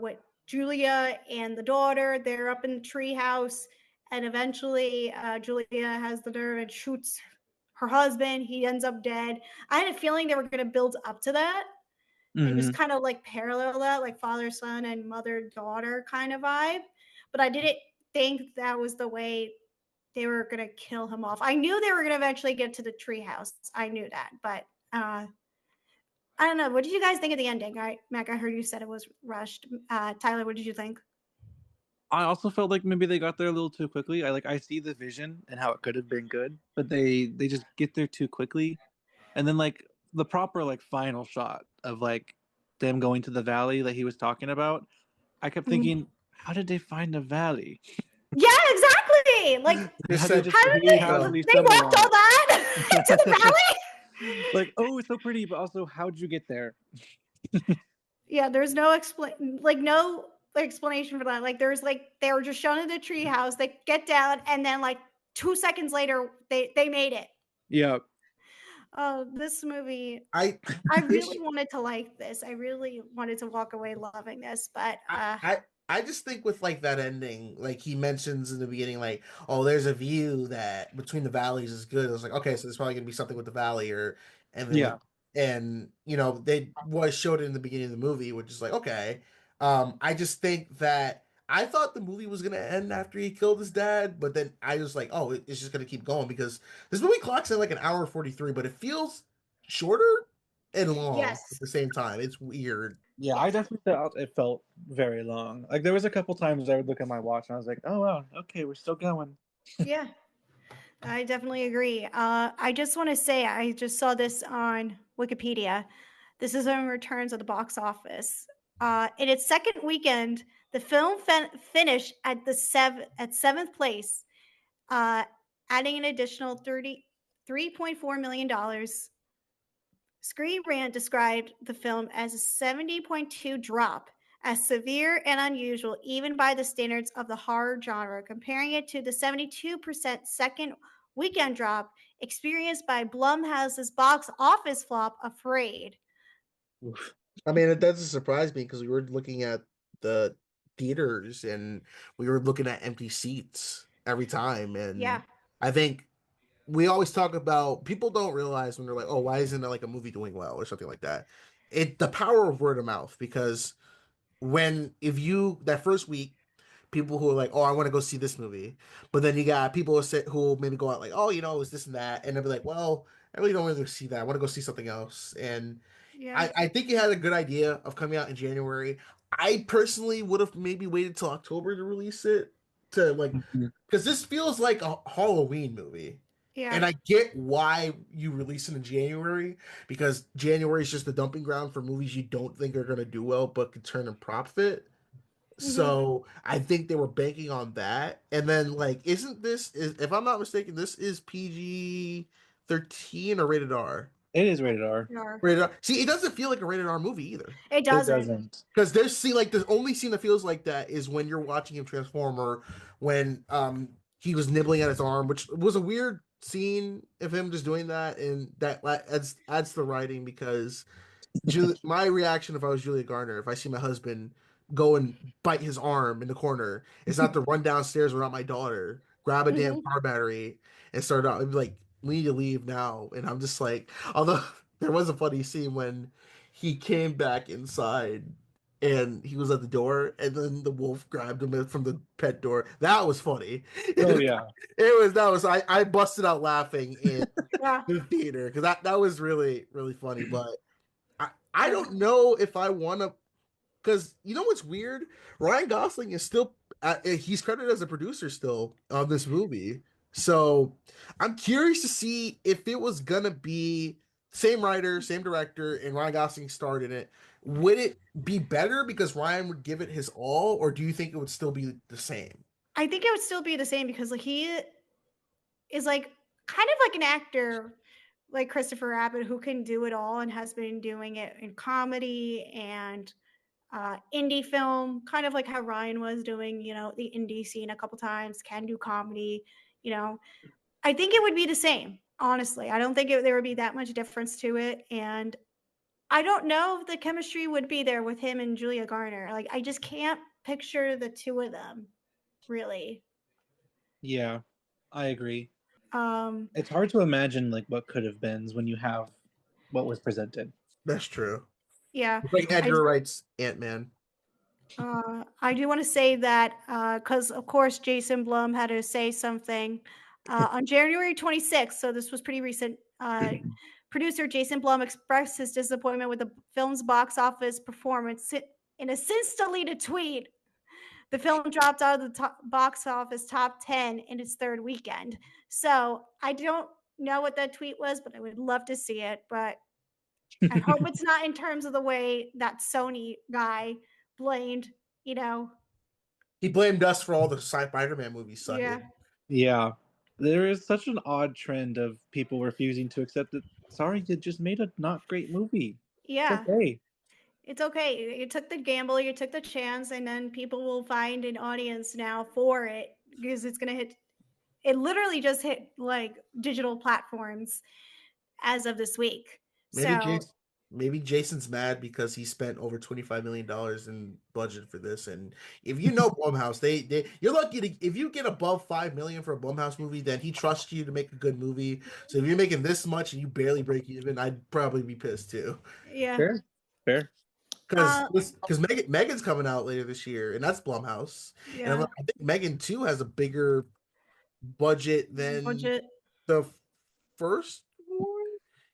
what Julia and the daughter, they're up in the treehouse, and eventually Julia has the nerve and shoots her husband. He ends up dead. I had a feeling they were going to build up to that and just kind of like parallel that, like father son and mother daughter kind of vibe. But I didn't think that was the way they were going to kill him off. I knew they were going to eventually get to the treehouse. I knew that, but I don't know. What did you guys think of the ending? Mac, I heard you said it was rushed. Tyler, what did you think?
I also felt like maybe they got there a little too quickly. I see the vision and how it could have been good, but they just get there too quickly. And then like the proper like final shot of like them going to the valley that he was talking about, I kept thinking, how did they find a valley?
Yeah, exactly. Like,
Just
How
said,
how did
casually
they
stumble
walked
on
all
it?
that to the valley?
Like, oh, it's so pretty, but also how'd you get there?
Yeah, there's no explanation for that. Like, there's like they were just shown in the treehouse. They get down, and then like 2 seconds later, they made it.
Yeah.
Oh, this movie.
I
I really wanted to like this. I really wanted to walk away loving this, but
I just think with like that ending, like he mentions in the beginning, like, oh, there's a view that between the valleys is good. I was like, okay, so there's probably gonna be something with the valley, or and then
Yeah.
and you know they was showed it in the beginning of the movie, which is like okay. I just think that I thought the movie was gonna end after he killed his dad, but then I was like, oh, it's just gonna keep going because this movie clocks in like an hour 43, but it feels shorter and long
Yes.
at the same time. It's weird.
Yeah, I definitely felt it felt very long. Like there was a couple times I would look at my watch and I was like, oh wow, okay, we're still going.
yeah, I definitely agree. I just want to say I just saw this on Wikipedia. This is when it returns at the box office. In its second weekend, the film finished at seventh place, adding an additional $33.4 million. Screen Rant described the film as a 70.2 drop, as severe and unusual even by the standards of the horror genre, comparing it to the 72% second weekend drop experienced by Blumhouse's box office flop Afraid.
I mean, it doesn't surprise me because we were looking at the theaters and we were looking at empty seats every time. And
Yeah.
I think we always talk about people don't realize when they're like, oh, why isn't there like a movie doing well or something like that? The power of word of mouth, because if you that first week, people who are like, oh, I want to go see this movie, but then you got people who maybe go out like, oh, it was this and that, and they'll be like, well, I really don't want to see that. I want to go see something else. And
Yeah.
I think you had a good idea of coming out in January. I personally would have maybe waited till October to release it to like because this feels like a Halloween movie.
Yeah.
And I get why you release it in January, because January is just the dumping ground for movies you don't think are going to do well but could turn in profit. So I think they were banking on that. And then like, if I'm not mistaken, this is PG-13 or rated R?
It is rated R.
Rated R. See, it doesn't feel like a rated R movie either.
It doesn't.
Because the only scene that feels like that is when you're watching him transform, or when he was nibbling at his arm, which was a weird scene of him just doing that, and that adds to the writing, because my reaction if I was Julia Garner, if I see my husband go and bite his arm in the corner, is not to run downstairs without my daughter, grab a damn car battery, and start out. I'd be like, we need to leave now. And I'm just like, although there was a funny scene when he came back inside and he was at the door, and then the wolf grabbed him from the pet door. That was funny.
Oh yeah.
I busted out laughing in
Yeah.
the theater because that was really, really funny. But I don't know if I want to, because you know what's weird? Ryan Gosling is still he's credited as a producer still of this movie. So I'm curious to see if it was gonna be same writer, same director, and Ryan Gosling starred in it. Would it be better because Ryan would give it his all, or do you think it would still be the same?
I think it would still be the same because like he is like kind of like an actor like Christopher Abbott who can do it all and has been doing it in comedy and indie film, kind of like how Ryan was doing, the indie scene a couple times, can do comedy, you know. I think it would be the same, honestly. I don't think there would be that much difference to it. And I don't know if the chemistry would be there with him and Julia Garner. Like, I just can't picture the two of them, really.
Yeah, I agree.
Um,
It's hard to imagine like what could have been when you have what was presented.
That's true.
yeah.
It's like Edgar Wright's Ant-Man.
I do want to say that because, of course, Jason Blum had to say something on January 26th. So this was pretty recent. Producer Jason Blum expressed his disappointment with the film's box office performance in a since deleted tweet. The film dropped out of the box office top 10 in its third weekend. So I don't know what that tweet was, but I would love to see it. But I hope it's not in terms of the way that Sony guy blamed,
He blamed us for all the Spider-Man movies sucking.
Yeah.
Yeah, there is such an odd trend of people refusing to accept that. Sorry, you just made a not great movie.
Yeah.
It's okay.
It's okay. You took the gamble, you took the chance, and then people will find an audience now for it because it's going to hit. It literally just hit like digital platforms as of this week.
Maybe Jason's mad because he spent over $25 million in budget for this. And if you know Blumhouse, you're lucky if you get above $5 million for a Blumhouse movie, then he trusts you to make a good movie. So if you're making this much and you barely break even, I'd probably be pissed too.
Yeah.
Fair.
Because Megan's coming out later this year, and that's Blumhouse.
Yeah.
And I think Megan 2 has a bigger budget than the first one.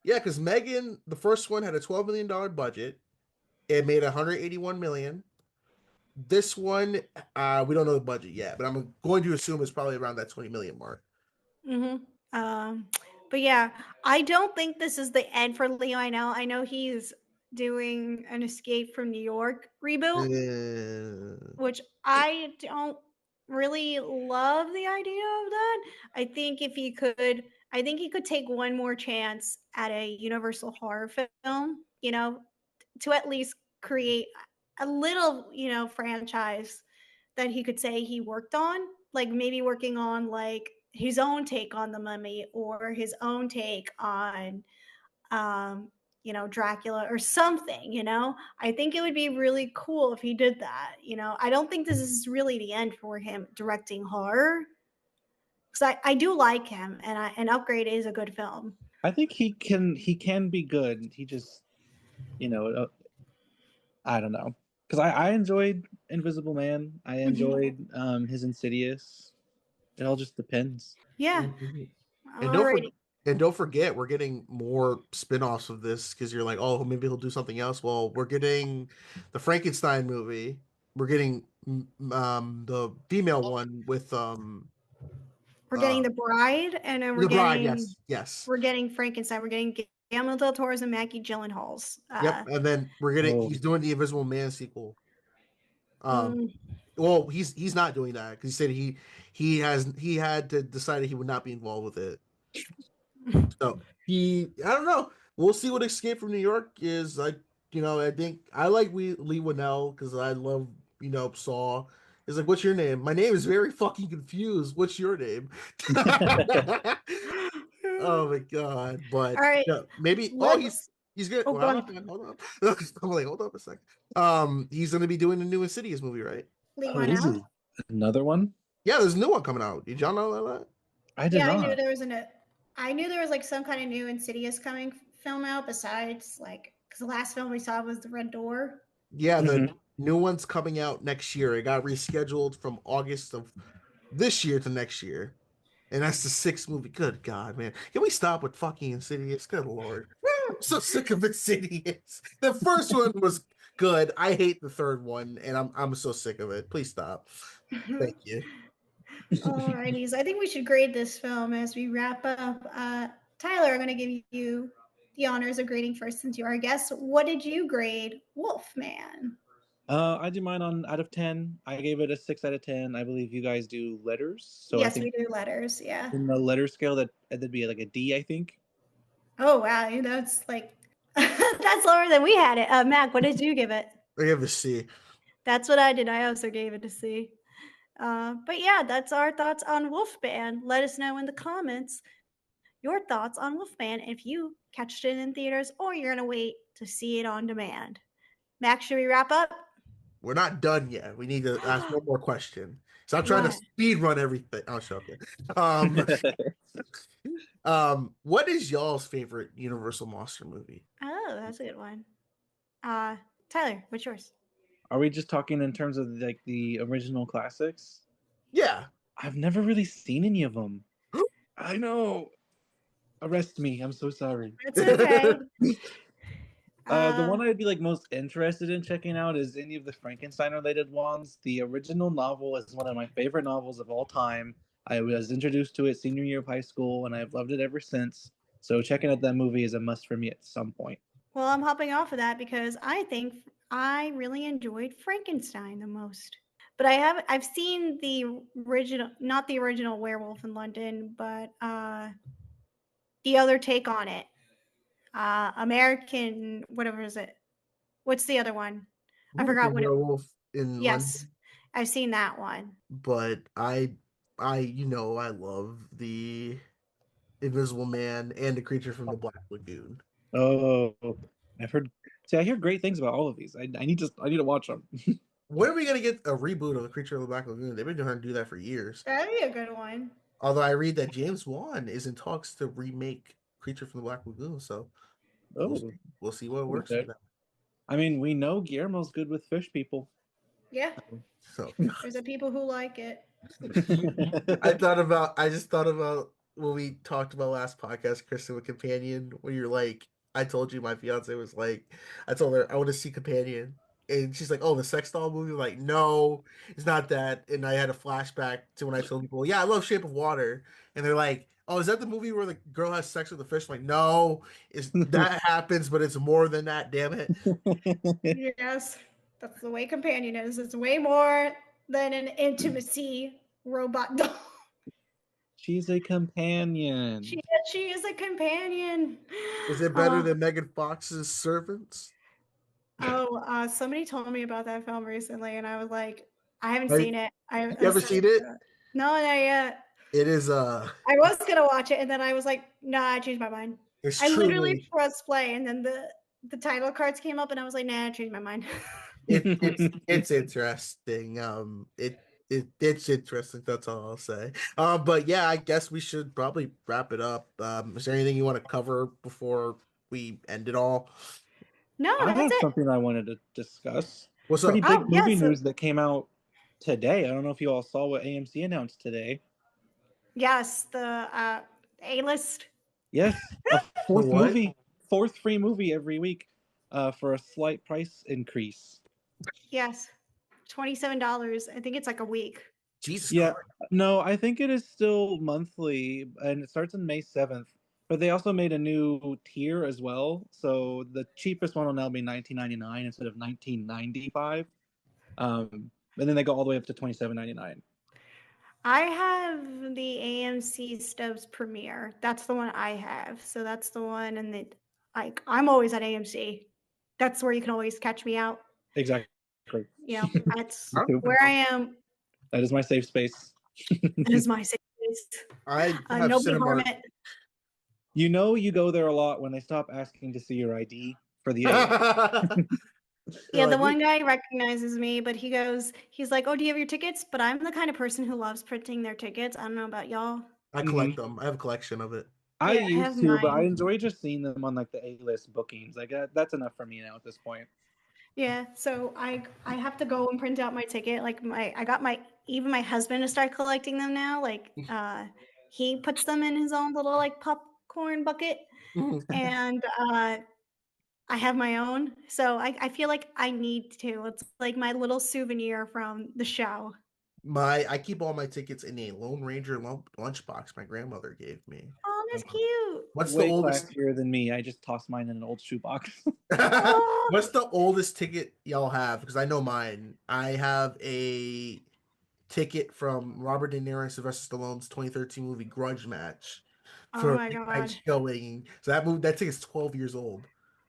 Yeah, because Megan, the first one had a $12 million budget. It made $181 million. This one, we don't know the budget yet, but I'm going to assume it's probably around that 20 million mark.
But yeah, I don't think this is the end for Leo. I know he's doing an Escape from New York reboot, which I don't really love the idea of that. I think he could take one more chance at a Universal horror film, to at least create a little, franchise that he could say he worked on, like maybe working on like his own take on the Mummy or his own take on Dracula or something, I think it would be really cool if he did that. I don't think this is really the end for him directing horror, because I do like him, and Upgrade is a good film.
I think he can be good. He just, I don't know, because I enjoyed Invisible Man. I enjoyed his Insidious. It all just depends.
Yeah.
And don't forget, we're getting more spin-offs of this because you're like, oh, maybe he'll do something else. Well, we're getting the Frankenstein movie. We're getting the female one with
we're getting The Bride, and then we're getting
yes.
We're getting Frankenstein. We're getting Guillermo del Toro's and Maggie Gyllenhaal's.
Yep, and then we're getting he's doing the Invisible Man sequel. Well, he's not doing that because he said he had to decide he would not be involved with it. So I don't know. We'll see what Escape from New York is like. I think I like Lee Winnell because I love Saw. It's like, what's your name? My name is very fucking confused. What's your name? Oh my god! But
all right,
maybe he's good.
Oh,
hold on. I'm like, hold up a second. He's gonna be doing a new Insidious movie, right?
Is he? Another one?
Yeah, there's a new one coming out. Did y'all know that?
I did not.
I knew there was like some kind of new Insidious film out besides like, because the last film we saw was The Red Door.
Yeah, the new one's coming out next year. It got rescheduled from August of this year to next year. And that's the 6th movie. Good God, man. Can we stop with fucking Insidious? Good Lord. I'm so sick of Insidious. The first one was good. I hate the third one, and I'm so sick of it. Please stop. Thank you.
Alrighty, so I think we should grade this film as we wrap up. Tyler, I'm going to give you the honors of grading first since you are a guest. What did you grade Wolfman?
I do mine on out of 10. I gave it a 6 out of 10. I believe you guys do letters. So I
Yes,
think
we do letters. Yeah.
in the letter scale that'd be like a D, I think.
Oh wow, that's like that's lower than we had it. Mac, what did you give it?
I give it a C.
That's what I did. I also gave it a C. But yeah, that's our thoughts on Wolfman. Let us know in the comments your thoughts on Wolfman if you catched it in theaters or you're gonna wait to see it on demand. Max, should we wrap up?
We're not done yet. We need to ask one more question. So I'm trying to
What?
speed run everything. Oh, shut up. What is y'all's favorite Universal Monster movie?
Oh, that's a good one. Tyler, what's yours?
Are we just talking in terms of like the original classics?
Yeah.
I've never really seen any of them. I know. Arrest me. I'm so sorry.
It's okay.
The one I'd be like most interested in checking out is any of the Frankenstein related ones. The original novel is one of my favorite novels of all time. I was introduced to it senior year of high school, and I've loved it ever since. So checking out that movie is a must for me at some point.
Well, I'm hopping off of that because I think I really enjoyed Frankenstein the most. But I've seen the original, not the original Werewolf in London, but the other take on it. American, whatever is it? What's the other one? I forgot what it was.
Werewolf in
Yes,
London.
I've seen that one.
But I love the Invisible Man and the Creature from the Black Lagoon.
Oh, I've heard. See, I hear great things about all of these. I need to watch them.
When are we gonna get a reboot of the Creature of the Black Lagoon? They've been trying to do that for years.
That'd be a good one.
Although I read that James Wan is in talks to remake Creature from the Black Lagoon, so we'll see what works for them.
I mean, we know Guillermo's good with fish people.
Yeah,
So
there's a people who like it.
I just thought about when we talked about last podcast, Kristen with Companion, where you're like, I told you my fiance was like, I told her I want to see Companion. And she's like, oh, the sex doll movie? Like, no, it's not that. And I had a flashback to when I told people, yeah, I love Shape of Water. And they're like, oh, is that the movie where the girl has sex with the fish? I'm like, no, that happens, but it's more than that, damn it.
Yes, that's the way Companion is. It's way more than an intimacy robot doll.
She's a companion.
She is a companion.
Is it better than Megan Fox's Servants?
Oh, somebody told me about that film recently, and I was like, I haven't
Have
seen it.
You ever seen it?
No, not yet.
It is
I was gonna watch it, and then I was like, nah, I changed my mind.
it's
I literally
truly
pressed play, and then the title cards came up, and I was like, nah, I changed my mind.
it's interesting. It's interesting. That's all I'll say. But yeah, I guess we should probably wrap it up. Is there anything you want to cover before we end it all?
No,
I
that's
have
it.
something I wanted to discuss.
What's
Pretty
up?
big movie
yes.
news that came out today. I don't know if you all saw what AMC announced today.
Yes, the A-list.
Yes, a
What?
fourth free movie every week, for a slight price increase.
Yes, $27. I think it's like a week.
Jesus
Yeah,
Christ.
no, I think it is still monthly, and it starts on May 7th. But they also made a new tier as well. So the cheapest one will now be $19.99 instead of $19.95. And then they go all the way up to $27.99.
I have the AMC Stubbs Premiere. That's the one I have. So that's the one, and I'm always at AMC. That's where you can always catch me out.
Exactly.
You know, that's
Me too.
where I am.
That is my safe space.
That is my safe place.
I have
Nobody harm
Cinemark.
it.
You know you go there a lot when they stop asking to see your ID for the
Yeah, the
Like,
one guy recognizes me, but he's like, oh, do you have your tickets? But I'm the kind of person who loves printing their tickets. I don't know about y'all.
I collect them. I have a collection of it.
I
Yeah, I have
used to, but I
mine.
enjoy just seeing them on like the A-list bookings. Like that's enough for me now at this point.
Yeah, so I have to go and print out my ticket. Like I got my husband to start collecting them now. Like he puts them in his own little like popcorn bucket,
Mhm.
and I have my own. So I feel like I need to. It's like my little souvenir from the show.
I keep all my tickets in a Lone Ranger lunchbox my grandmother gave me.
Oh, that's
Um,
cute.
What's the
Way
oldest?
classier than me. I just tossed mine in an old shoebox.
Oh,
What's the oldest ticket y'all have? Because I know mine. I have a ticket from Robert De Niro and Sylvester Stallone's 2013 movie Grudge Match
oh
for a
my
midnight
God.
showing. So that ticket's 12 years old.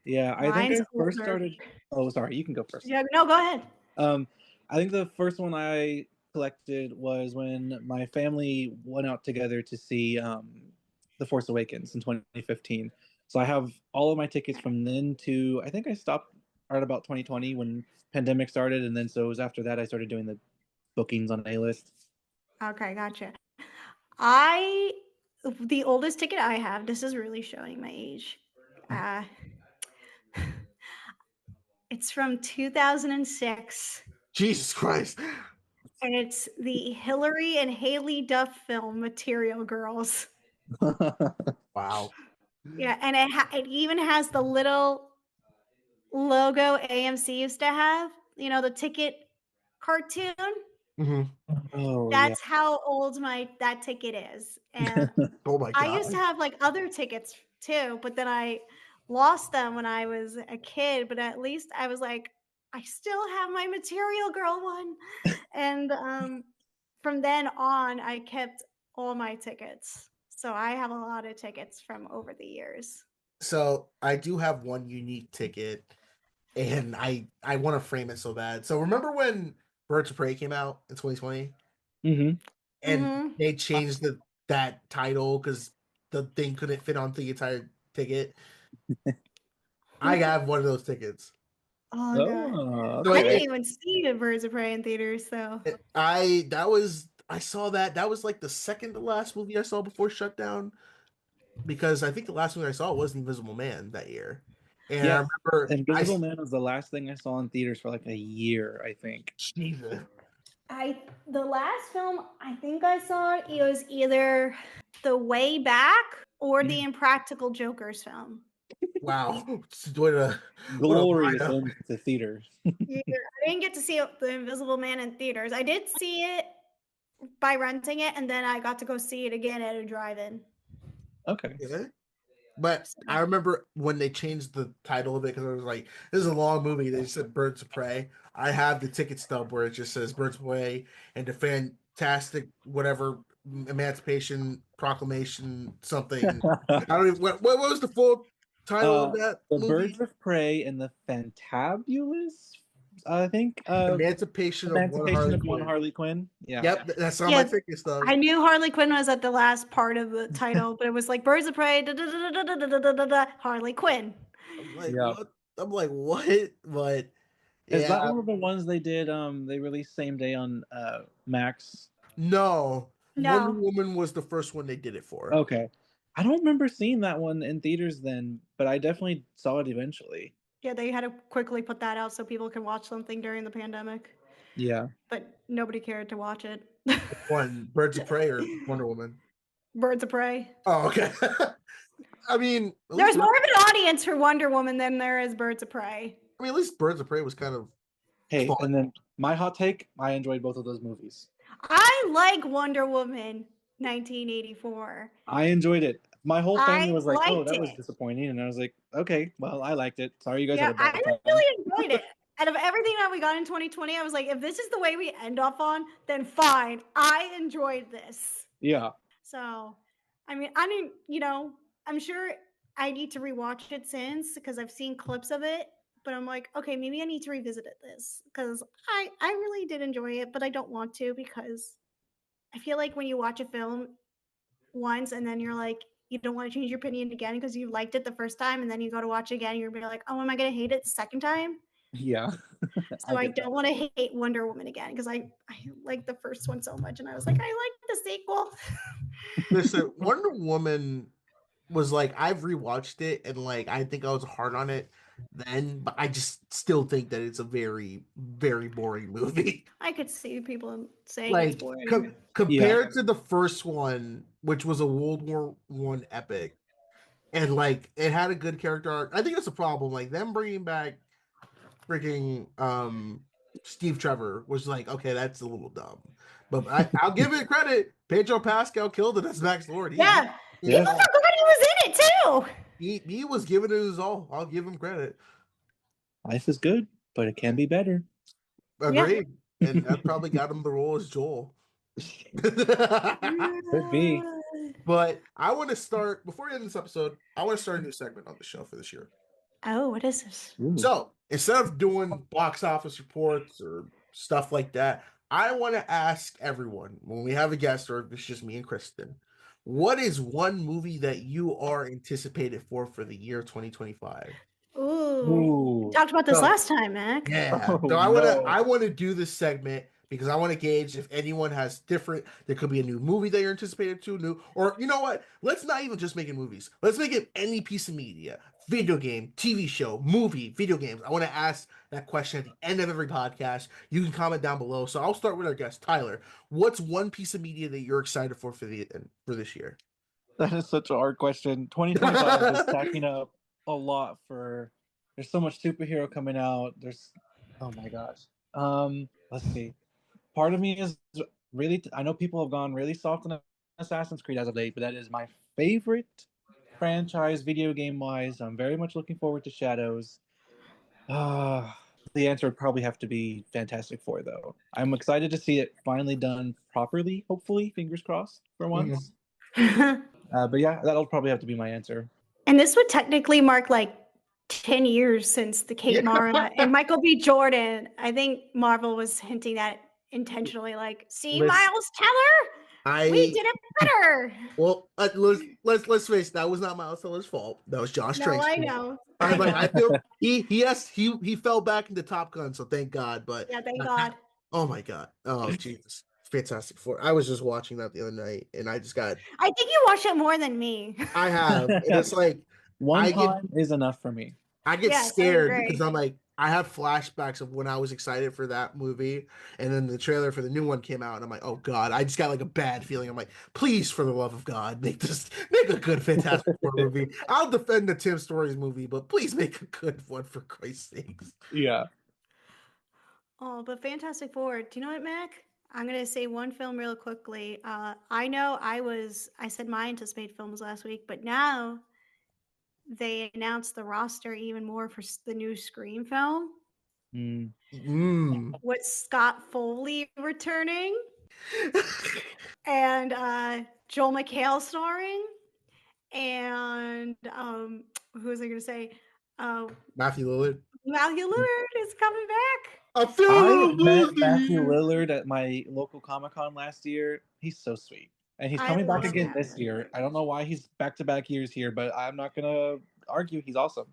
Yeah, I think
Mine's
I first
older.
started. Oh, sorry, you can go first.
Yeah, no, go ahead.
I think the first one I collected was when my family went out together to see The Force Awakens in 2015. So I have all of my tickets from then to I think I stopped at about 2020 when pandemic started, and then so it was after that I started doing the bookings on A-list.
Okay, gotcha. The oldest ticket I have, this is really showing my age. Uh, it's from 2006,
Jesus Christ.
and it's the Hillary and Haley Duff film Material Girls.
Wow.
Yeah, and it even has the little logo AMC used to have, the ticket cartoon.
hmm
Oh yeah.
That's how old that ticket is. And
Oh my
I
God.
used to have like other tickets too, but then I lost them when I was a kid. But at least I was like, I still have my Material Girl one. And from then on, I kept all my tickets. So I have a lot of tickets from over the years.
So I do have one unique ticket, and I want to frame it so bad. So remember when Birds of Prey came out in 2020,
Mm-hmm.
and
Mm-hmm.
they changed that title because the thing couldn't fit onto the entire ticket? I have one of those tickets.
Oh, God.
Oh,
So
I
okay.
didn't even see the Birds of Prey in theaters, so.
I saw that was like the second to last movie I saw before shutdown, because I think the last movie I saw was The Invisible Man that year. And I
Yes,
remember
Invisible Man was the last thing I saw in theaters for like a year, I think.
Jesus.
The last film I think I saw, it was either The Way Back or the Impractical Jokers film.
Wow. What a
Glorious
lineup.
end to theaters.
Yeah, I didn't get to see The Invisible Man in theaters. I did see it by renting it, and then I got to go see it again at a drive-in.
Okay.
Yeah. But I remember when they changed the title of it, because it was like, this is a long movie. They said Birds of Prey. I have the ticket stub where it just says Birds of Prey and the fantastic whatever Emancipation Proclamation something. I don't even what was the full title of that
The
movie?
Birds of Prey and the Fantabulous, I think.
Emancipation of One
Emancipation
Harley
of One
Quinn.
Harley Quinn. Yeah.
Yep, that's on
Yeah,
my ticket stub.
I knew Harley Quinn was at the last part of the title, but it was like Birds of Prey, Harley Quinn.
I'm like,
Yeah.
what? I'm like, what? But
Is that
yeah,
one of the ones they did? They released same day on Max.
no. Wonder
No.
Woman was the first one they did it for.
Okay. I don't remember seeing that one in theaters then, but I definitely saw it eventually.
Yeah, they had to quickly put that out so people can watch something during the pandemic,
Yeah.
but nobody cared to watch it.
One, Birds of Prey or Wonder Woman?
Birds of Prey.
Oh, okay. I mean,
There's more of an audience for Wonder Woman than there is Birds of Prey.
at least Birds of Prey was kind of
Hey,
fun.
and then my hot take, I enjoyed both of those movies.
I like Wonder Woman 1984.
I enjoyed it. My whole family
I
was like, "Oh,
liked
that was
it.
disappointing," and I was like, "Okay, well, I liked it. Sorry, you guys
Yeah,
had a
I
bad time."
really enjoyed it. Out of everything that we got in 2020, I was like, if this is the way we end off on, then fine. I enjoyed this.
Yeah,
So, I mean, I'm sure I need to rewatch it since because I've seen clips of it, but I'm like, okay, maybe I need to revisit this because I really did enjoy it, but I don't want to because I feel like when you watch a film once and then you're like, you don't want to change your opinion again because you liked it the first time and then you go to watch it again and you're gonna be like, oh, am I gonna hate it the second time?
yeah.
So I
get that.
don't want to hate Wonder Woman again because I like the first one so much and I was like, I like the sequel.
Listen, Wonder Woman was like, I've rewatched it and like I think I was hard on it then, but I just still think that it's a very, very boring movie.
I could see people saying
Like
it's boring.
compared to the first one, which was a World War I epic, and like it had a good character arc. I think that's a problem. Like them bringing back freaking Steve Trevor was like, okay, that's a little dumb. But I'll give it credit. Pedro Pascal killed it as Max Lord.
Yeah.
Yeah.
People forgot he was in it too.
He was giving it his all. I'll give him credit.
Life is good, but it can be better.
Agreed. And that probably got him the role as Joel.
Could be.
But I want to start, before we end this episode, I want to start a new segment on the show for this year.
Oh, what is this?
Ooh.
So instead of doing box office reports or stuff like that, I want to ask everyone when we have a guest, or if it's just me and Kristen, what is one movie that you are anticipated for the year 2025?
Ooh.
Ooh.
Talked about this
So-
last time, Mac.
Yeah.
Oh,
So
no.
I want to do this segment because I want to gauge if anyone has different. There could be a new movie that you're anticipated to, new, or you know what? Let's not even just make it movies. Let's make it any piece of media, video game, TV show, movie, video games. I want to ask that question at the end of every podcast. You can comment down below. So I'll start with our guest, Tyler. What's one piece of media that you're excited for this year?
That is such a hard question. 2025 is stacking up a lot for. There's so much superhero coming out. Oh my gosh. Let's see. Part of me is really. I know people have gone really soft on Assassin's Creed as of late, but that is my favorite franchise, video game wise. I'm very much looking forward to Shadows. The answer would probably have to be Fantastic Four, though. I'm excited to see it finally done properly. Hopefully, fingers crossed for once. But yeah, that'll probably have to be my answer.
And this would technically mark like 10 years since the Kate Mara and Michael B. Jordan. I think Marvel was hinting that intentionally, like, see,
Listen,
Miles Teller, we did it better.
Well, let's face it, that was not Miles Teller's fault. That was Josh
No,
Trank's
I
fault.
know.
I feel he fell back into Top Gun, so thank God. But
Yeah, thank God.
Oh my God! Oh Jesus! Fantastic Four. I was just watching that the other night, and I just got.
I think you watch it more than me.
I have, and it's like
One time is enough for me.
I get
Yes, I
scared
agree.
because I'm like I have flashbacks of when I was excited for that movie, and then the trailer for the new one came out, and I'm like, oh God! I just got like a bad feeling. I'm like, please, for the love of God, make a good Fantastic Four movie. I'll defend the Tim Stories movie, but please make a good one for Christ's sakes.
Yeah.
Oh, but Fantastic Four. Do you know what, Mac? I'm gonna say one film real quickly. I know I said my anticipated films last week, but now they announced the roster even more for the new Scream film with Scott Foley returning and Joel McHale starring, and who was I gonna say?
Matthew Lillard.
Matthew Lillard is coming back.
I
met Matthew Lillard at my local Comic-Con last year. He's so sweet. And he's coming back
love
again
him.
this year. I don't know why he's back-to-back years here, but I'm not going to argue. He's awesome.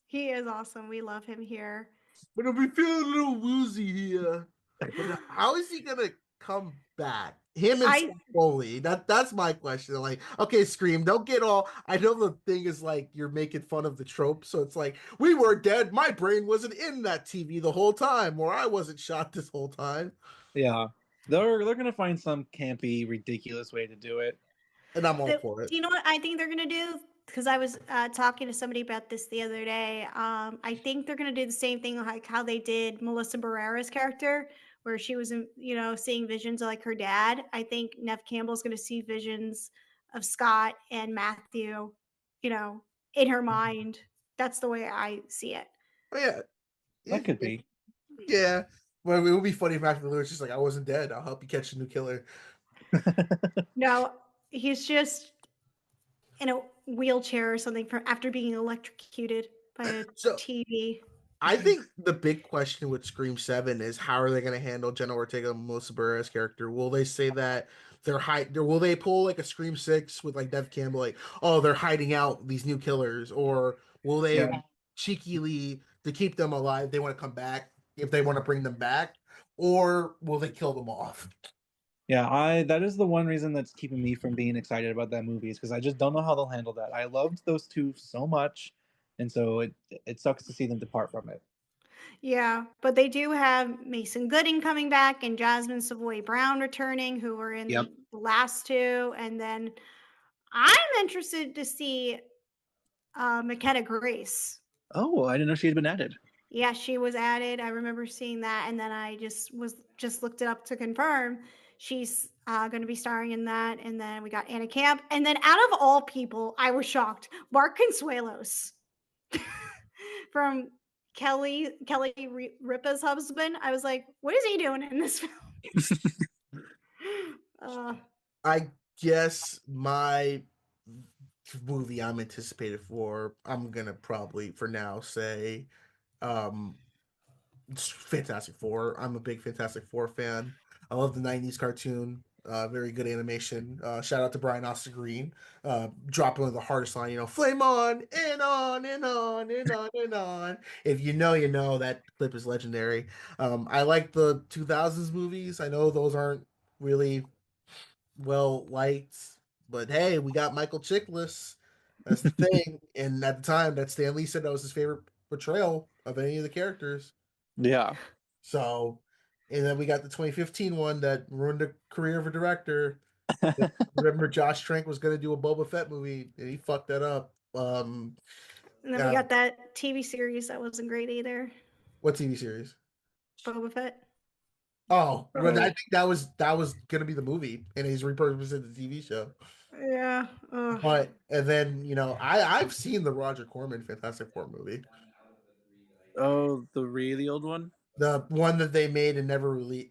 He is awesome. We love him here.
But I'll be feeling a little woozy here. But how is he gonna come back? Him and Scott Foley. That's my question. Like, okay, Scream, don't get all. I know the thing is like you're making fun of the trope, so it's like we were dead. My brain wasn't in that TV the whole time, or I wasn't shot this whole time.
Yeah, they're gonna find some campy, ridiculous way to do it,
and I'm all for it.
Do you know what I think they're gonna do? Because I was talking to somebody about this the other day. I think they're gonna do the same thing like how they did Melissa Barrera's character, where she was, seeing visions of like her dad. I think Nev Campbell's going to see visions of Scott and Matthew, in her mind. That's the way I see it.
Oh, yeah.
That could be.
Yeah. Well, it would be funny if Matthew Lillard's just like, I wasn't dead. I'll help you catch a new killer.
No, he's just in a wheelchair or something after being electrocuted by a TV.
I think the big question with Scream 7 is how are they going to handle Jenna Ortega and Melissa Barrera's character? Will they say that will they pull like a Scream 6 with like Nev Campbell, like, oh, they're hiding out these new killers? Or will they cheekily, to keep them alive, they want to come back if they want to bring them back? Or will they kill them off?
Yeah, that is the one reason that's keeping me from being excited about that movie is because I just don't know how they'll handle that. I loved those two so much. And so it sucks to see them depart from it.
Yeah, but they do have Mason Gooding coming back and Jasmine Savoy Brown returning, who were in the last two. And then I'm interested to see McKenna Grace.
Oh, I didn't know she had been added.
Yeah, she was added. I remember seeing that, and then I just looked it up to confirm. She's going to be starring in that, and then we got Anna Camp, and then out of all people, I was shocked. Mark Consuelos from Kelly Ripa's husband. I was like, what is he doing in this film?
I guess my movie I'm anticipated for, I'm gonna probably for now say Fantastic Four. I'm a big Fantastic Four fan. I love the 90s cartoon. Very good animation. Shout out to Brian Austin Green. Dropping one of the hardest line, flame on and on and on and on and on. If you know, you know. That clip is legendary. I like the 2000s movies. I know those aren't really well liked, but hey, we got Michael Chiklis. That's the thing. And at the time, that Stan Lee said that was his favorite portrayal of any of the characters.
Yeah.
So, and then we got the 2015 one that ruined the career of a director. Remember, Josh Trank was going to do a Boba Fett movie, and he fucked that up.
And then we got that TV series that wasn't great either.
What TV series?
Boba Fett.
Oh, well, I think that was going to be the movie, and he's repurposed the TV show.
Yeah.
But and then I've seen the Roger Corman Fantastic Four movie.
Oh, the really old one?
The one that they made and never released.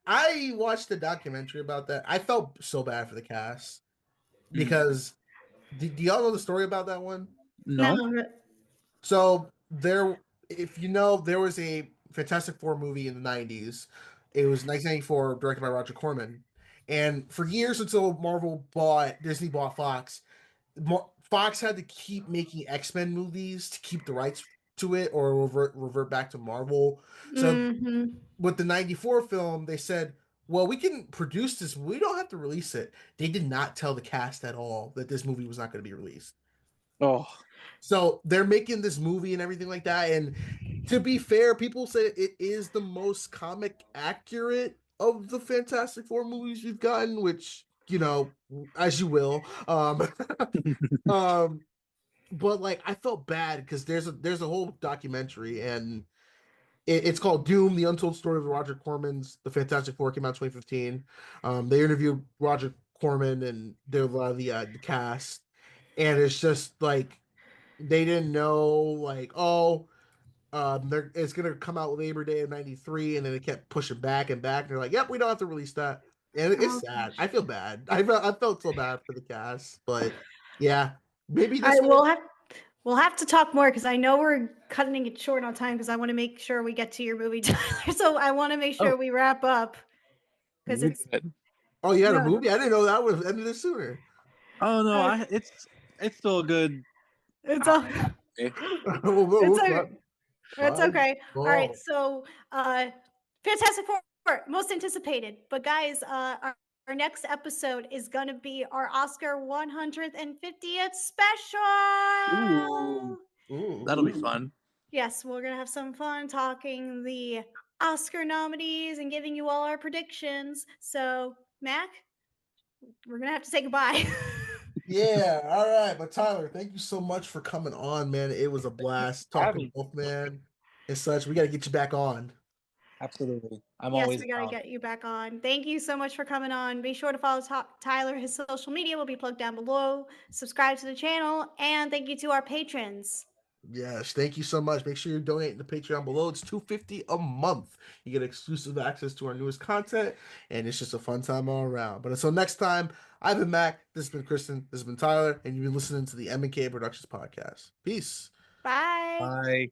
I watched the documentary about that. I felt so bad for the cast because do y'all know the story about that one?
No.
So there was a Fantastic Four movie in the 90s. It was 1994, directed by Roger Corman. And for years until Disney bought Fox, Fox had to keep making X-Men movies to keep the rights to it or revert back to Marvel. So with the 94 film, they said, well, we can produce this. We don't have to release it. They did not tell the cast at all that this movie was not going to be released.
Oh.
So they're making this movie and everything like that. And to be fair, people say it is the most comic accurate of the Fantastic Four movies we've gotten, which, as you will. But like I felt bad because there's a whole documentary and it's called Doom: The Untold Story of Roger Corman's The Fantastic Four. Came out in 2015. They interviewed Roger Corman and the cast, and it's just like they didn't know like it's gonna come out Labor Day of '93, and then they kept pushing back and back. And they're like, "Yep, we don't have to release that." And it's sad. I feel bad. I felt so bad for the cast, but yeah. Maybe this
we'll have to talk more because I know we're cutting it short on time because I want to make sure we get to your movie, Tyler. So I want to make sure we wrap up because it's.
Oh, you had a movie? I didn't know that would have ended it sooner.
Oh no, it's still good.
It's all. It's okay. All right, so Fantastic Four, most anticipated, but guys, our next episode is going to be our Oscar 150th special.
Ooh, that'll be fun.
Yes, we're going to have some fun talking the Oscar nominees and giving you all our predictions. So, Mac, we're going to have to say goodbye.
Yeah, all right. But Tyler, thank you so much for coming on, man. It was a blast talking Wolfman and such. We got to get you back on.
Absolutely.
We got to get you back on. Thank you so much for coming on. Be sure to follow Tyler. His social media will be plugged down below. Subscribe to the channel. And thank you to our patrons.
Yes, thank you so much. Make sure you donate to Patreon below. It's $2.50 a month. You get exclusive access to our newest content, and it's just a fun time all around. But until next time, I've been Mac. This has been Kristen. This has been Tyler, and you've been listening to the M&K Productions Podcast. Peace.
Bye.
Bye.